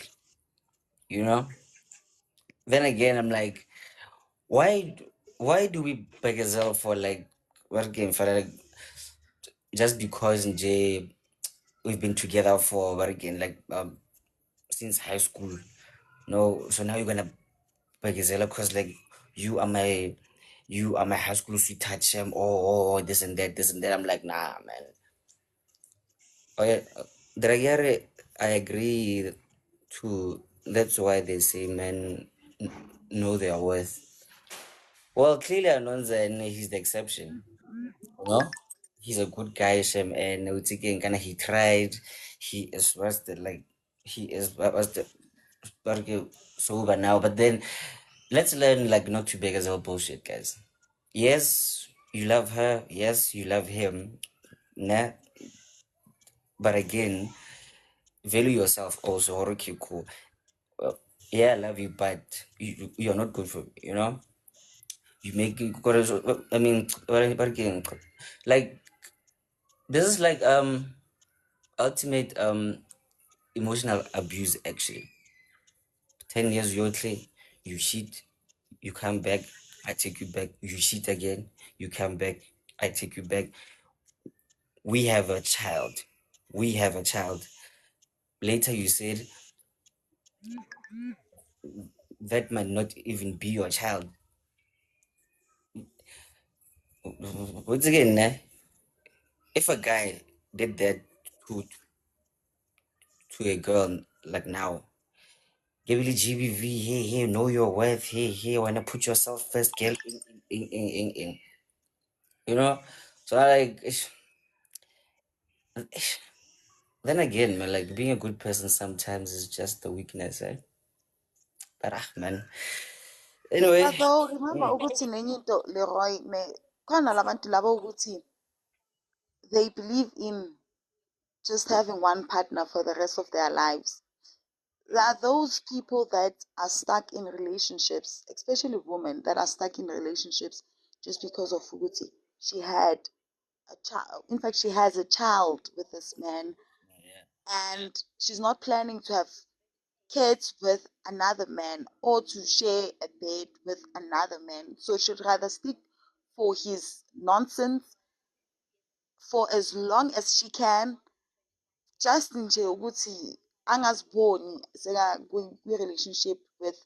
you know. Then again, I'm like, why do we beg ourselves for like Barking for like just because we've been together for Barking like since high school. No, so now you're gonna begizela because like you are my high school sweetheart, Shem. Oh, this and that, this and that. I'm like, nah, man. Okay, Dragare, I agree to. That's why they say men know their worth. Well, clearly, Anonza, and he's the exception. You know, he's a good guy, Shem, and again, kind of he tried. He is what's the like. He is what's the sober now, but then let's learn like not to beg as all bullshit, guys. Yes, you love her. Yes, you love him. Nah, but again, value yourself also. Okay, cool. Well, yeah, I love you, but you're not good for me, you know. You make it. I mean, but again, like this is like ultimate emotional abuse actually. 10 years you're clear, you cheat, you come back, I take you back, you cheat again, you come back, I take you back. We have a child. We have a child. Later you said that might not even be your child. Once again, if a guy did that to to a girl like now, give it GBV, hey, know your worth, hey, wanna put yourself first, girl, in. You know? So I like then again, man, like being a good person sometimes is just a weakness, eh? But man. Anyway. Although remember ukuthi nenye into Leroy khona labantu labo ukuthi they believe in just having one partner for the rest of their lives. There are those people that are stuck in relationships, especially women that are stuck in relationships just because of Fuguti. She had a child. In fact, she has a child with this man, and she's not planning to have kids with another man or to share a bed with another man. So she'd rather stick for his nonsense for as long as she can, just nje ukuthi angaziboni kwi-relationship with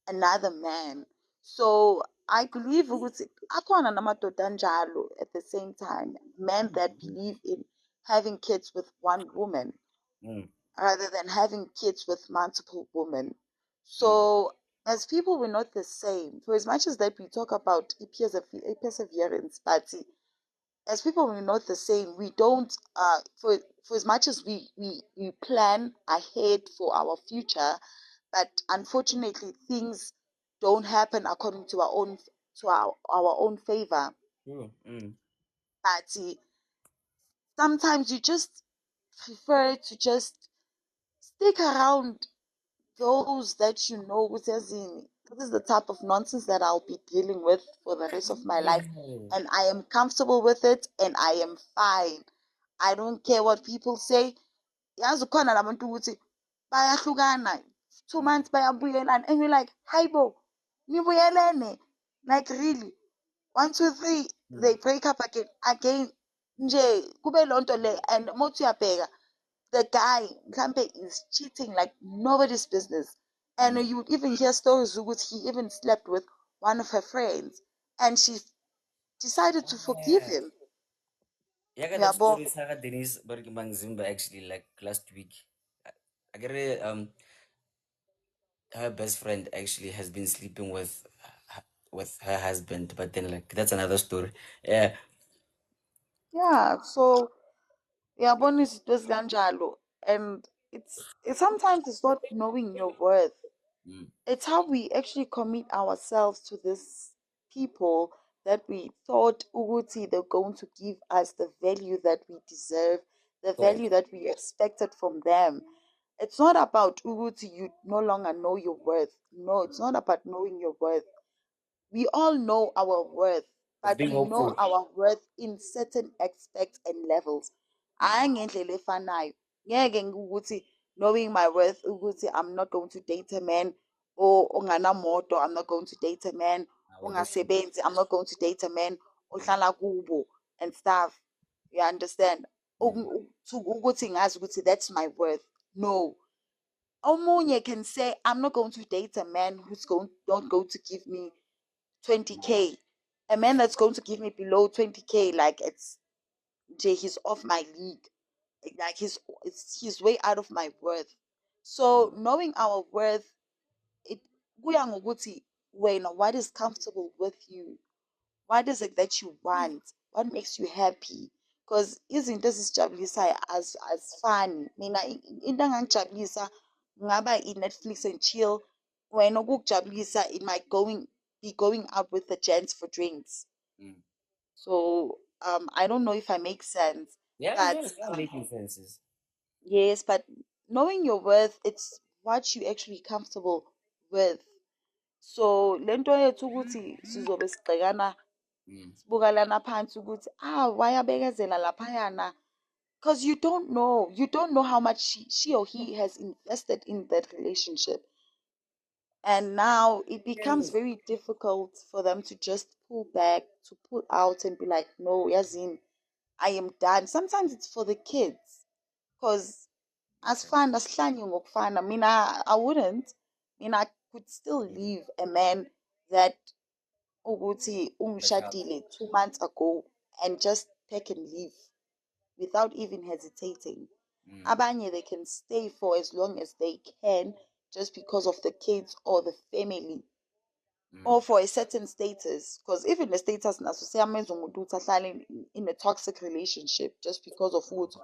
another man. So I believe ukuthi akhona namadoda anjalo at the same time, men that believe in having kids with one woman rather than having kids with multiple women. So as people, we're not the same. For as much as that we talk about perseverance, but as people, we're not the same. We don't for as much as we plan ahead for our future, but unfortunately things don't happen according to our own favor. But sometimes you just prefer to just stick around those that you know, which as in this is the type of nonsense that I'll be dealing with for the rest of my life, and I am comfortable with it, and I am fine. I don't care what people say. Yazi khona labantu ukuthi bayahlukana 2 months bayabuyelana, and you're like, hi bo, nibuyelene, like really, 1 2 3 they break up again nje kube lonto le. And mothi uyabheka the guy mhlambe is cheating like nobody's business, and you would even hear stories ukuthi he even slept with one of her friends and she decided to forgive him. Yeah, got that story Sarah Denise Bergman Zimba actually like last week. I get it, her best friend actually has been sleeping with her husband, but then like that's another story. Yeah. So yabona izinto ezikanjalo, and it's sometimes it's not knowing your worth. It's how we actually commit ourselves to these people that we thought ukuthi they're going to give us the value that we deserve, the value that we expected from them. It's not about ukuthi you no longer know your worth. No, it's not about knowing your worth. We all know our worth, but we know our worth in certain aspects and levels. Hhayi ngendlela efanayo. Ngeke ukuthi knowing my worth ukuthi I'm not going to date a man or onganamoto, I'm not going to date a man ongasebenzi, I'm not going to date a man ohlala kubo and stuff. You understand? Ukuthi ngazi ukuthi that's my worth. No. Omunye can say I'm not going to date a man who's not going to give me 20K. A man that's going to give me below 20K, like he's off my league. Like he's way out of my worth. So knowing our worth, it kuya ngokuthi wena, what is comfortable with you? What is it that you want? What makes you happy? Because izinto ezisijabulisayo as fun. Mina into engangijabulisa ngaba i-Netflix and chill. Wena ukukujabulisa, it might be going out with the gents for drinks. So I don't know if I make sense. Yeah, But yes, you're making senses. yes, but knowing your worth, it's what you actually comfortable with. So lento yethu ukuthi sizobe sigxekana sibukalana phansi ukuthi wayabekezela laphayana, because you don't know how much she or he has invested in that relationship. And now it becomes very difficult for them to just pull back, to pull out and be like, no, Yazin, I am done. Sometimes it's for the kids. Because as fine as ngokufana, I wouldn't. I could still leave a man that ukuthi ungishadile 2 months ago and just take and leave without even hesitating. Abanye, they can stay for as long as they can just because of the kids or the family or for a certain status. Because even the status naso siyamenza umuntu ukuthi ahlale in a toxic relationship just because of ukuthi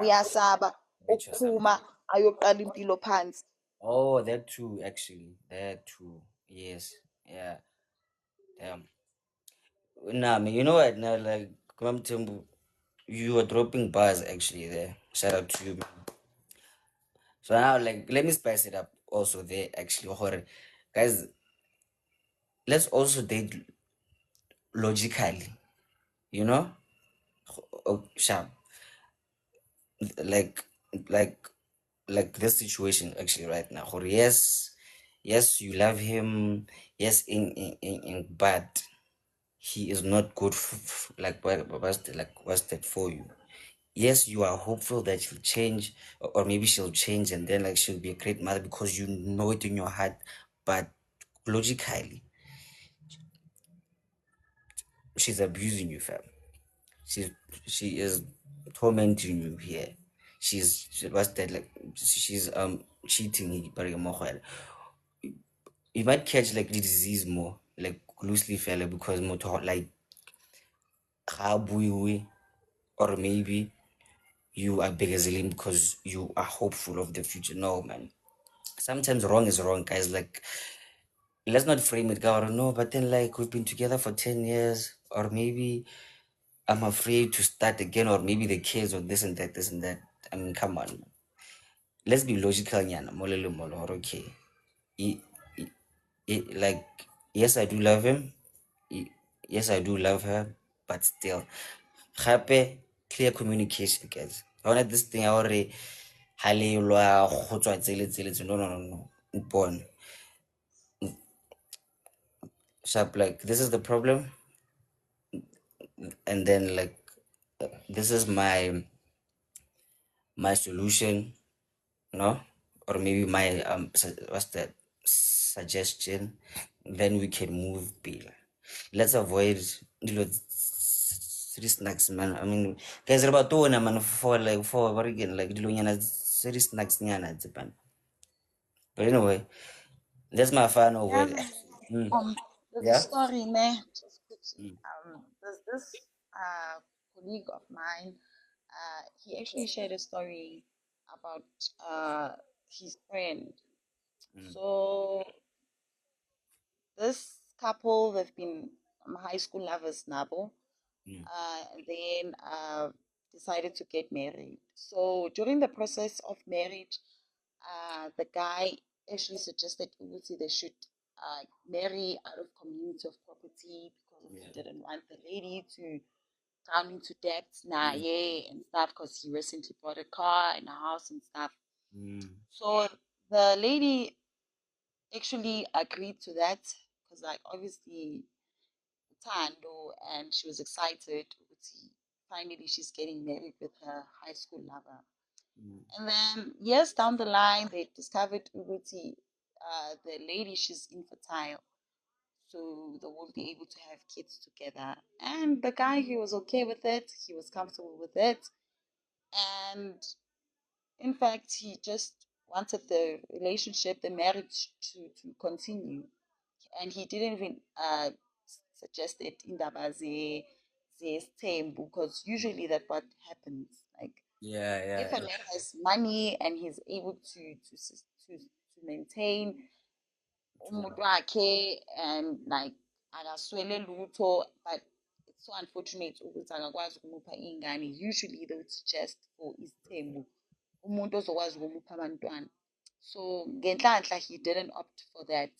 uyasaba ukuphuma ayoqala impilo phansi. Oh, that too, actually. That too. Yes. Yeah. Damn. Nah, man, you know what? Now, like, come to you were dropping bars actually there. Shout out to you, man. So now, like, let me spice it up also there, actually. Guys, let's also date logically, you know? Oh, sharp. Like, like, like this situation actually right now. Yes, you love him. Yes, but he is not good. Like, what's that for you? Yes, you are hopeful that she'll change, or maybe she'll change, and then like she'll be a great mother because you know it in your heart. But logically, she's abusing you, fam. She's she is tormenting you here. What's that like? She's cheating. You might catch like the disease more, like loosely fella, because more like or maybe you are begaziling because you are hopeful of the future. No, man. Sometimes wrong is wrong, guys. Like, let's not frame it, God. No, but then like we've been together for 10 years, or maybe I'm afraid to start again, or maybe the kids, or this and that, this and that. I mean, come on. Let's be logical, nyana. Molele molo, okay. He, like, yes, I do love him. Yes, I do love her, but still. Gape, clear communication, guys. I want this thing I already no. Born. Sharp, like, this is the problem. And then, like, this is my solution, no? Or maybe my, what's that? Suggestion. Then we can move bill. Let's avoid three snacks, man. I mean, guys, about two man for again like three snacks nyana Japan. But anyway, that's my final Yeah, word. there's a Yeah. story, ne? Just quickly. There's this colleague of mine. He actually shared a story about his friend. So this couple, they've been high school lovers now, and then decided to get married. So during the process of marriage, the guy actually suggested Uguti they should marry out of community of property because he didn't want the lady to drown into debt, yeah, and stuff because he recently bought a car and a house and stuff. So the lady actually agreed to that because, like, obviously, Tando, and she was excited. Finally, she's getting married with her high school lover. And then years down the line, they discovered Uguti, the lady, she's infertile. So they won't be able to have kids together. And the guy, he was okay with it. He was comfortable with it. And in fact, he just wanted the relationship, the marriage to continue. And he didn't even suggest it in Dabaze Tembu, because usually that's what happens. Like, Yeah, if a yeah. man has money and he's able to to maintain umuntu wakhe and like akaswele lutho, but it's so unfortunate ukuthi akakwazi ukumupha iy'ngane. Usually they would suggest for isithembu umuntu ozokwazi ukumupha abantwana. So ngenhlanhla he didn't opt for that.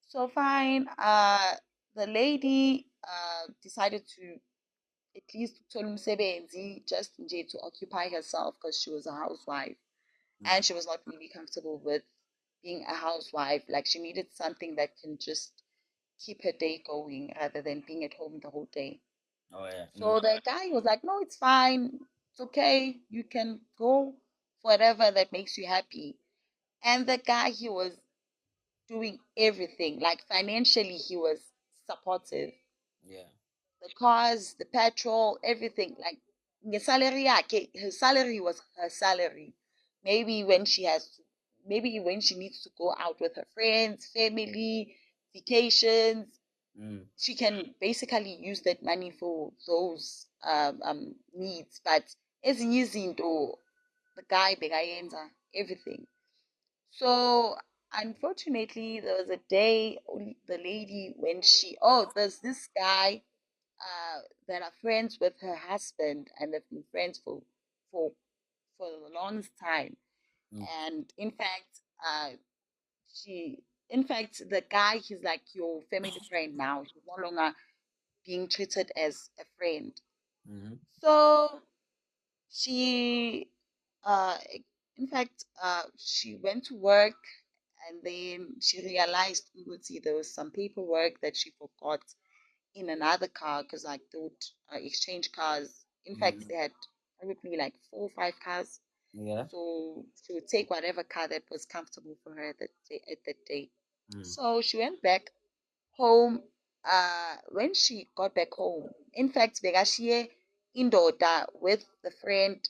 So fine, the lady decided to at least uthola umsebenzi just nje to occupy herself because she was a housewife and she was not really comfortable with being a housewife. Like she needed something that can just keep her day going rather than being at home the whole day. Oh yeah. So the guy was like, no, it's fine. It's okay. You can go for whatever that makes you happy. And the guy, he was doing everything. Like financially, he was supportive. Yeah. The cars, the petrol, everything. Like salary, her salary was her salary. Maybe when she has, maybe when she needs to go out with her friends, family, vacations, she can basically use that money for those needs. But ezinye izinto, the guy bekayenza everything. So unfortunately, there was a day the lady when there's this guy that are friends with her husband and they've been friends for for the longest time. And in fact, the guy, he's like your family friend now. He's no longer being treated as a friend. So she, uh, she went to work and then she realized there was some paperwork that she forgot in another car because like they would exchange cars. In fact, they had probably like 4 or 5 cars. Yeah. So she would take whatever car that was comfortable for her at that day. So she went back home. When she got back home, in fact, bekashiye indoda with the friend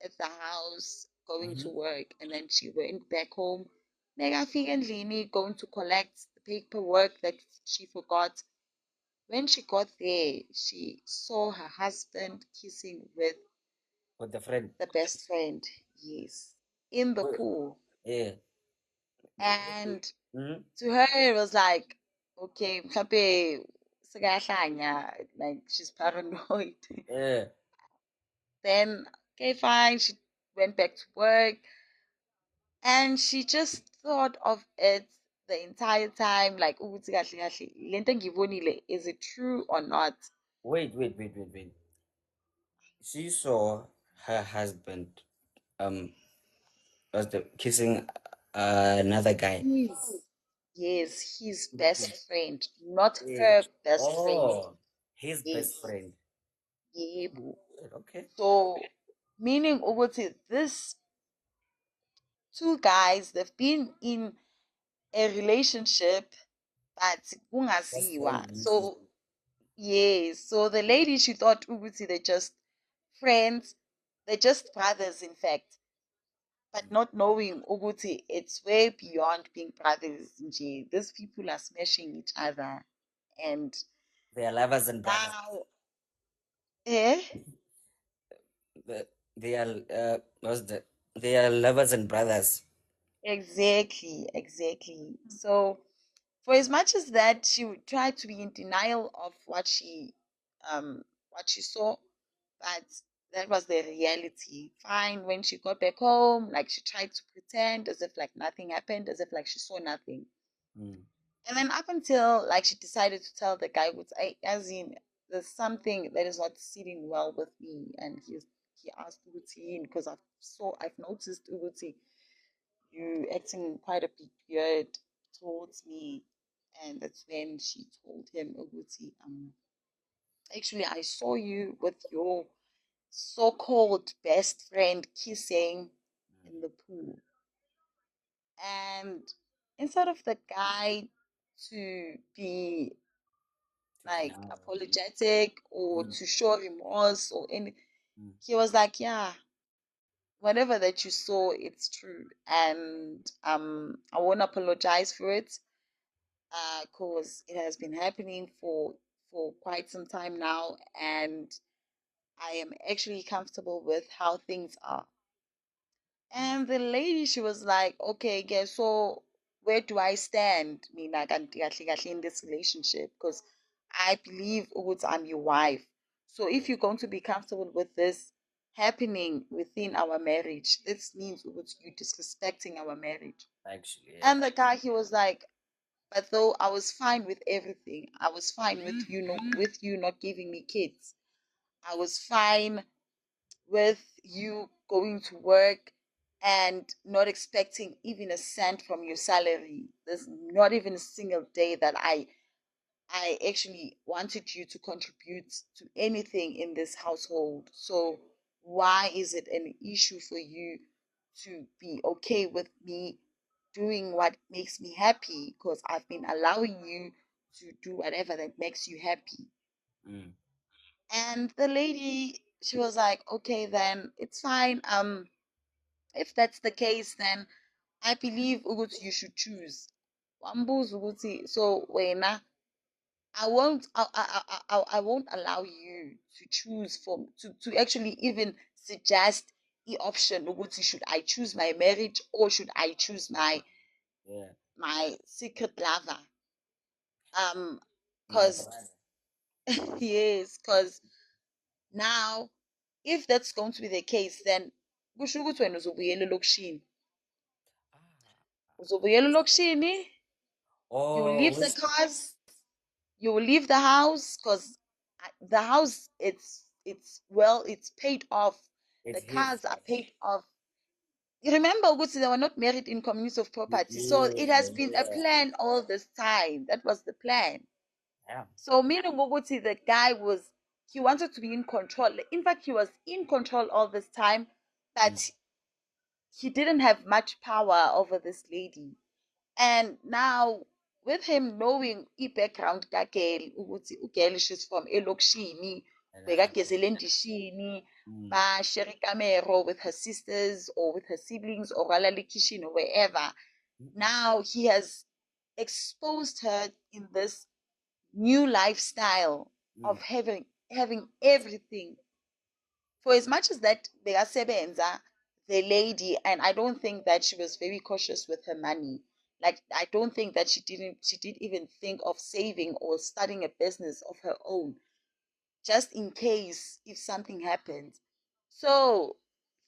at the house going to work, and then she went back home. Bekafika endlini going to collect the paperwork that she forgot. When she got there, she saw her husband kissing with the friend. the best friend. Yes, in the pool. Yeah. And to her, it was like, okay, mhlampe sekayahlanya, like she's paranoid. Yeah. Then, okay, fine, she went back to work and she just thought of it the entire time, like, ukuthi kahle kahle, le nto engiyibonile, is it true or not? Wait. She saw her husband was the kissing another guy. Yes, his best friend, not her best friend. His Yes. best friend. Yebo. Okay. So, meaning ukuthi this two guys, they've been in a relationship, but kungaziwa. So, yes. So the lady, she thought ukuthi they're just friends, they're just brothers, in fact. But not knowing ukuthi it's way beyond being brothers. Nje. These people are smashing each other. And They are lovers and brothers. now, eh? They are they are lovers and brothers. Exactly. So, for as much as that, she would try to be in denial of what she saw, but that was the reality. Fine, when she got back home, like she tried to pretend as if like nothing happened, as if like she saw nothing. And then up until like she decided to tell the guy, which as in there's something that is not sitting well with me, and he asked Uguti because I've noticed Uguti, you acting quite a bit weird towards me. And that's when she told him, Uguti, actually I saw you with your so-called best friend kissing in the pool. And instead of the guy to be like apologetic or to show remorse or anything, he was like, yeah, whatever that you saw, it's true. And I won't apologize for it because it has been happening for quite some time now, and I am actually comfortable with how things are. And the lady, she was like, okay, guess so where do I stand? Mina kanti kahle kahle in this relationship because I believe I'm your wife. So if you're going to be comfortable with this happening within our marriage, this means you disrespecting our marriage. Actually, yeah. And the guy, he was like, but though I was fine with everything, I was fine with with you not giving me kids. I was fine with you going to work and not expecting even a cent from your salary. There's not even a single day that I actually wanted you to contribute to anything in this household. So why is it an issue for you to be okay with me doing what makes me happy? Because I've been allowing you to do whatever that makes you happy. Mm. And the lady, she was like, okay, then it's fine. If that's the case, then I believe Uguti, you should choose. Wambu's Uguti, so wena, I won't allow you to choose to actually even suggest the option Uguti, should I choose my marriage or should I choose Yeah. my secret lover? My Cause brother. yes, cause now if that's going to be the case, then kusho ukuthi wena uzobuyela elokishini. Uzobuyela elokishini, you will Oh, leave the cars, you will leave the house because the house it's paid off. it's The his. cars are paid off. You remember Uguti, they were not married in communities of property. So it has been a Yeah. plan all this time. That was the plan. Yeah. So meaning Uguti, the guy he wanted to be in control. In fact, he was in control all this time, Mm. but he didn't have much power over this lady. And now, with him knowing background kagel, ukuthi ugel, she's from elokishini, And bekagezela endishini, mm. ba-share ikamero with her sisters or with her siblings or ralala kitchen or wherever. Now he has exposed her in this new lifestyle of having everything. For as much as that bekasebenza, the lady, and I don't think that she was very cautious with her money. Like I don't think that she didn't even think of saving or starting a business of her own, just in case if something happens. So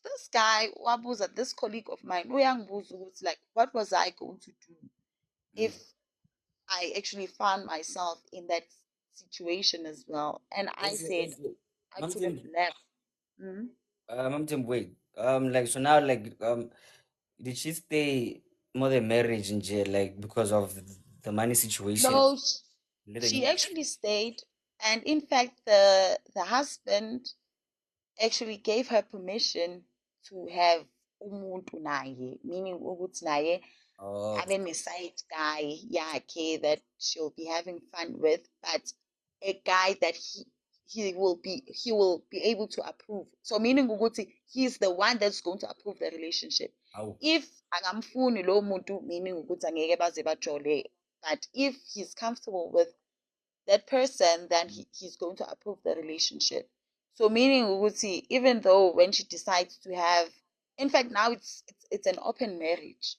this guy, Wabuza, this colleague of mine, uyangibuza ukuthi, like, what was I going to do if I actually found myself in that situation as well? And I said I could have left. Mhm. Mom, wait. Like so now, like did she stay more than marriage in jail, like because of the money situation? No, Literally. she actually stayed, and in fact, the husband actually gave her permission to have umuntu naye, meaning ukuthi naye Oh, abe ne-side guy yakhe that she'll be having fun with, but a guy that he will be able to approve. So meaning ukuthi he's the one that's going to approve the relationship. oh. If akamfuni lo muntu, meaning ukuthi angeke baze bajole, but if he's comfortable with that person, then he's going to approve the relationship. So meaning ukuthi even though when she decides to have, in fact now it's an open marriage.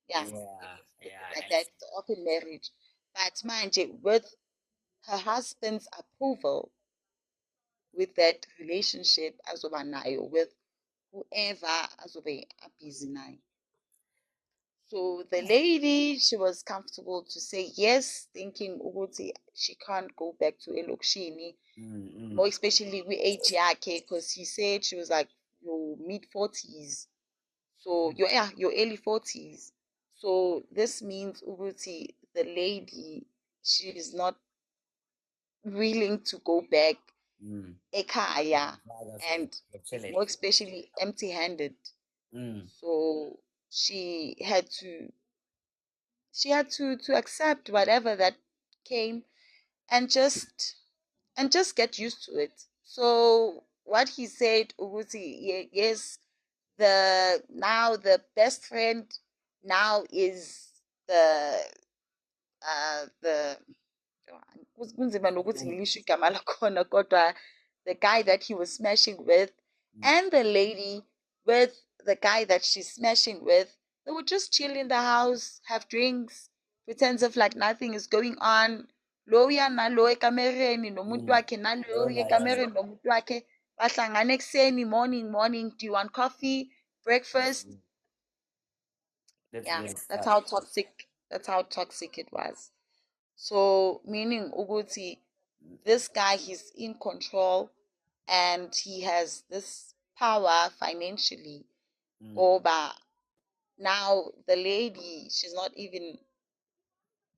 Yeah, like that, it's open marriage. But manje with her husband's approval, with that relationship azoba nayo with whoever azobe busy nayo. So the lady, she was comfortable to say yes, thinking ukuthi she can't go back to elokishini, more especially with age yakhe, because he said she was like your mid-40s. So your early 40s. So this means ukuthi the lady, she is not willing to go back ekhaya and more especially empty-handed. So she had to accept whatever that came and just get used to it. So what he said, Uguti, yes, the best friend now is the kunzima nokuthi ngilisho igama lakhona kodwa the guy that he was smashing with and the lady with the guy that she's smashing with, they would just chill in the house, have drinks, pretend as if like nothing is going on. Loya nalo ekamereni nomuntu wakhe naloya ekamereni nomuntu wakhe bahlangana ekuseni, morning, do you want coffee, breakfast? That's Yeah, very that's tough. how toxic it was. So meaning Uguti, this guy, he's in control and he has this power financially over. Now the lady, she's not even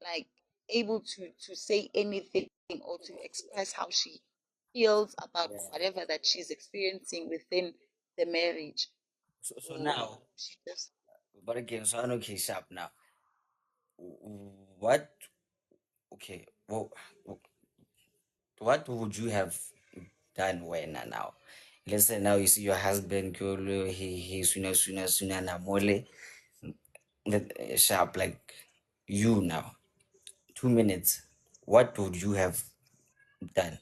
like able to say anything or to express how she feels about whatever that she's experiencing within the marriage. So now, She just but again, so I know okay, sharp now. What? Okay, well, what would you have done when now? Let's say now you see your husband, he sooner na mole, sharp like you now. 2 minutes. What would you have done?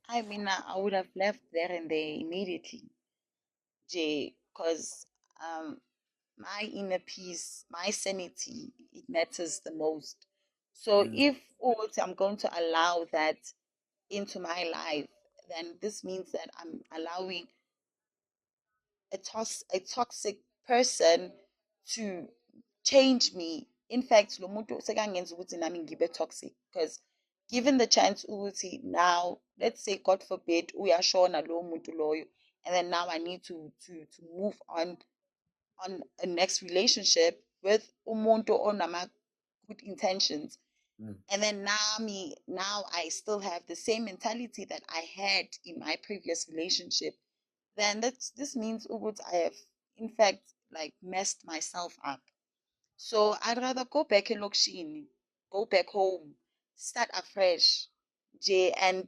I mean, I would have left there and there immediately, Jay, because my inner peace, my sanity, it matters the most. So if I'm going to allow that into my life, then this means that I'm allowing a toxic person to change me. In fact, lo muntu sekangenza ukuthi nami ngibe toxic because given the chance ukuthi now, let's say God forbid uyashona lo muntu loyo, and then now I need to move on a next relationship with umuntu onama good intentions. And then now I still have the same mentality that I had in my previous relationship. Then this means Ubud, I have in fact like messed myself up. So I'd rather go back in Lokshini, go back home, start afresh, and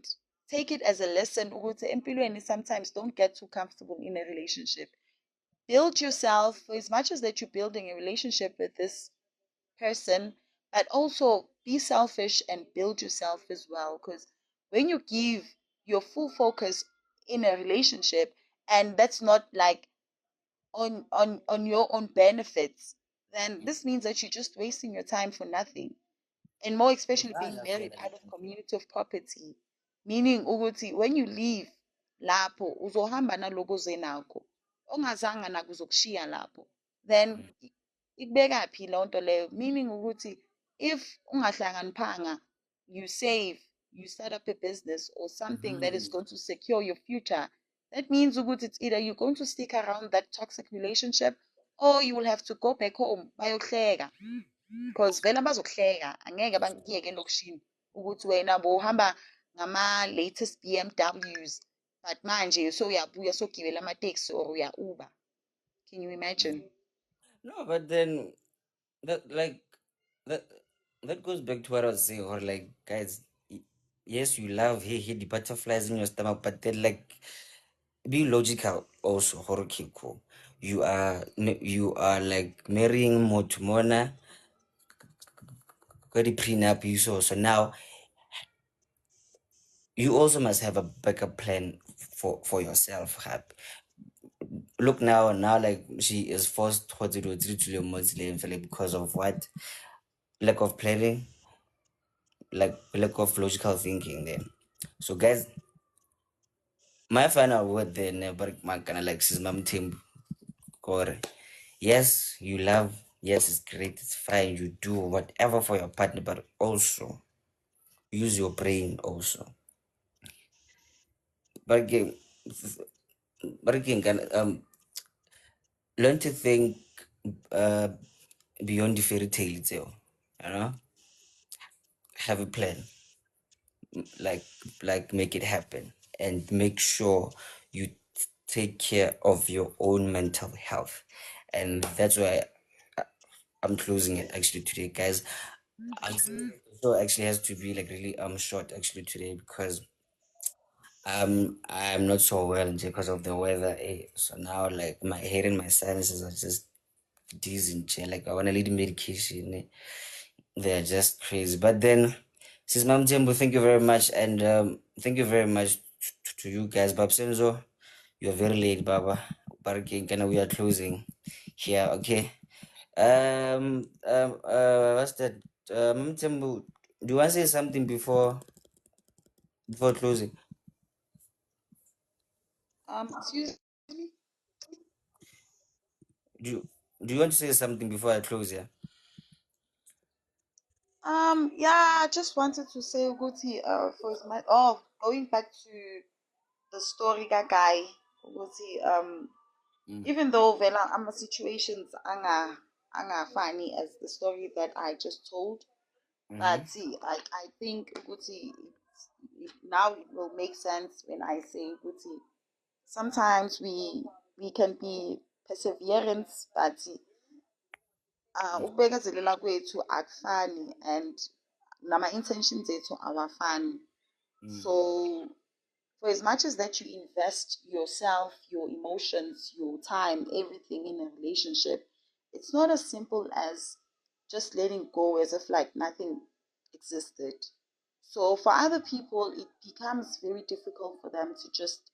take it as a lesson. Ubud, empilweni sometimes don't get too comfortable in a relationship. Build yourself for as much as that you're building a relationship with this person, but also be selfish and build yourself as well. Because when you give your full focus in a relationship, and that's not like on your own benefits, then this means that you're just wasting your time for nothing. And more especially being married out of community of property, meaning ukuthi when you leave lapho uzohamba nalobo zenakho ongazanga nakuzokushiya lapho, then ikubekaphi leyo nto leyo, meaning ukuthi if ungahlakaniphanga, you save, you start up a business or something that is going to secure your future, that means ukuthi it's either you're going to stick around that toxic relationship or you will have to go back home bayokuhleka, because vele bazokuhleka angeke bakuyeke elokishini ukuthi wena bowuhamba ngama-latest BMWs but manje sowuyabuya sogibela amateksi or uya-Uber. Can you imagine? No, but then that like that that goes back to what I was saying, or like guys, yes, you love the butterflies in your stomach, but then like be logical also, okay, cool. You are like marrying Motumona, very prenup you so now you also must have a backup plan for yourself. Look now like she is forced to do it because of what? Lack of planning, like lack of logical thinking then. So guys, my final word then never kind of like sis mom team core. Yes, you love, yes, it's great, it's fine, you do whatever for your partner, but also use your brain also. But again learn to think uh beyond the fairy tale tale, you know, have a plan, like make it happen and make sure you take care of your own mental health. And that's why I'm closing it actually today, guys. So actually has to be like really short actually today because I'm not so well because of the weather. So now like my head and my sinuses are just dizzy. Like I wanna need medication. They're just crazy. But then, Sis Mam Jembo, thank you very much. And thank you very much to you guys. Bab Senzo, you're very late, Baba. but again, we are closing here. Okay. What's that? Mthembu, do you want to say something before closing? Excuse me. Do you want to say something before I close here? Yeah, I just wanted to say, Uguti, going back to the story guy, Uguti, even though Vela ama situations anga funny as the story that I just told, but see, I think Uguti, now it will make sense when I say Uguti. Sometimes we can be perseverance, but ukubekezelela kwethu akufani and nama-intentions ethu awafani. So for as much as that you invest yourself, your emotions, your time, everything in a relationship, it's not as simple as just letting go as if like nothing existed. So for other people, it becomes very difficult for them to just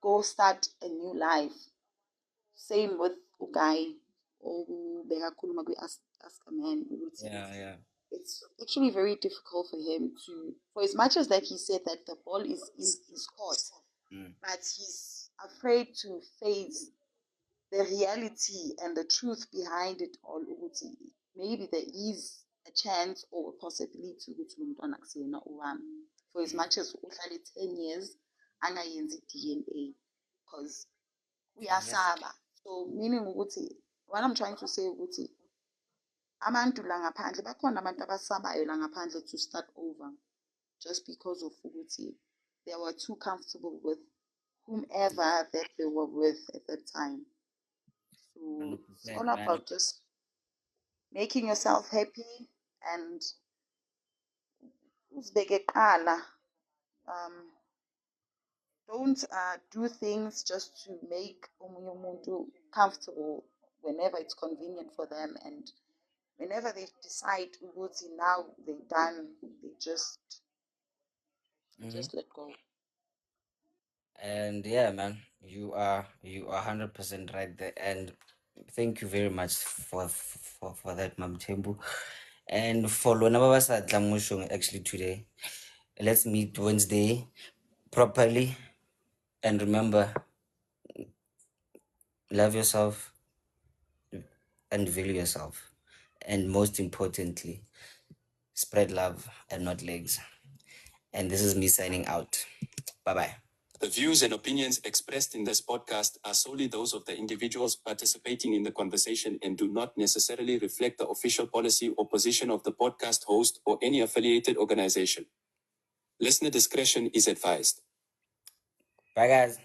go start a new life. Same with Ugai or Ask a Man. Yeah. It's actually very difficult for him to, for as much as that he said that the ball is in his court, but he's afraid to face the reality and the truth behind it all. Maybe there is a chance or a possibility ukuthi lo mntwana akusiyena owami, for as much as uhlale 10 years angayenzi DNA, because uyasaba. So meaning ukuthi, what I'm trying to say ukuthi abantu la ngaphandle, bakhona abantu abasabayo la ngaphandle to start over just because of ukuthi they were too comfortable with whomever that they were with at that time. So it's all about just making yourself happy and don't do things just to make omunye umuntu comfortable whenever it's convenient for them, and whenever they decide now they're done, they just let go. And yeah, man, you are 100% right there. And thank you very much for that, Mam Tembu. And for Lona Babasa Tlamushong actually today. Let's meet Wednesday properly. And remember, love yourself and value yourself. And most importantly, spread love and not legs. And this is me signing out. Bye-bye. The views and opinions expressed in this podcast are solely those of the individuals participating in the conversation and do not necessarily reflect the official policy or position of the podcast host or any affiliated organization. Listener discretion is advised. Bye, guys.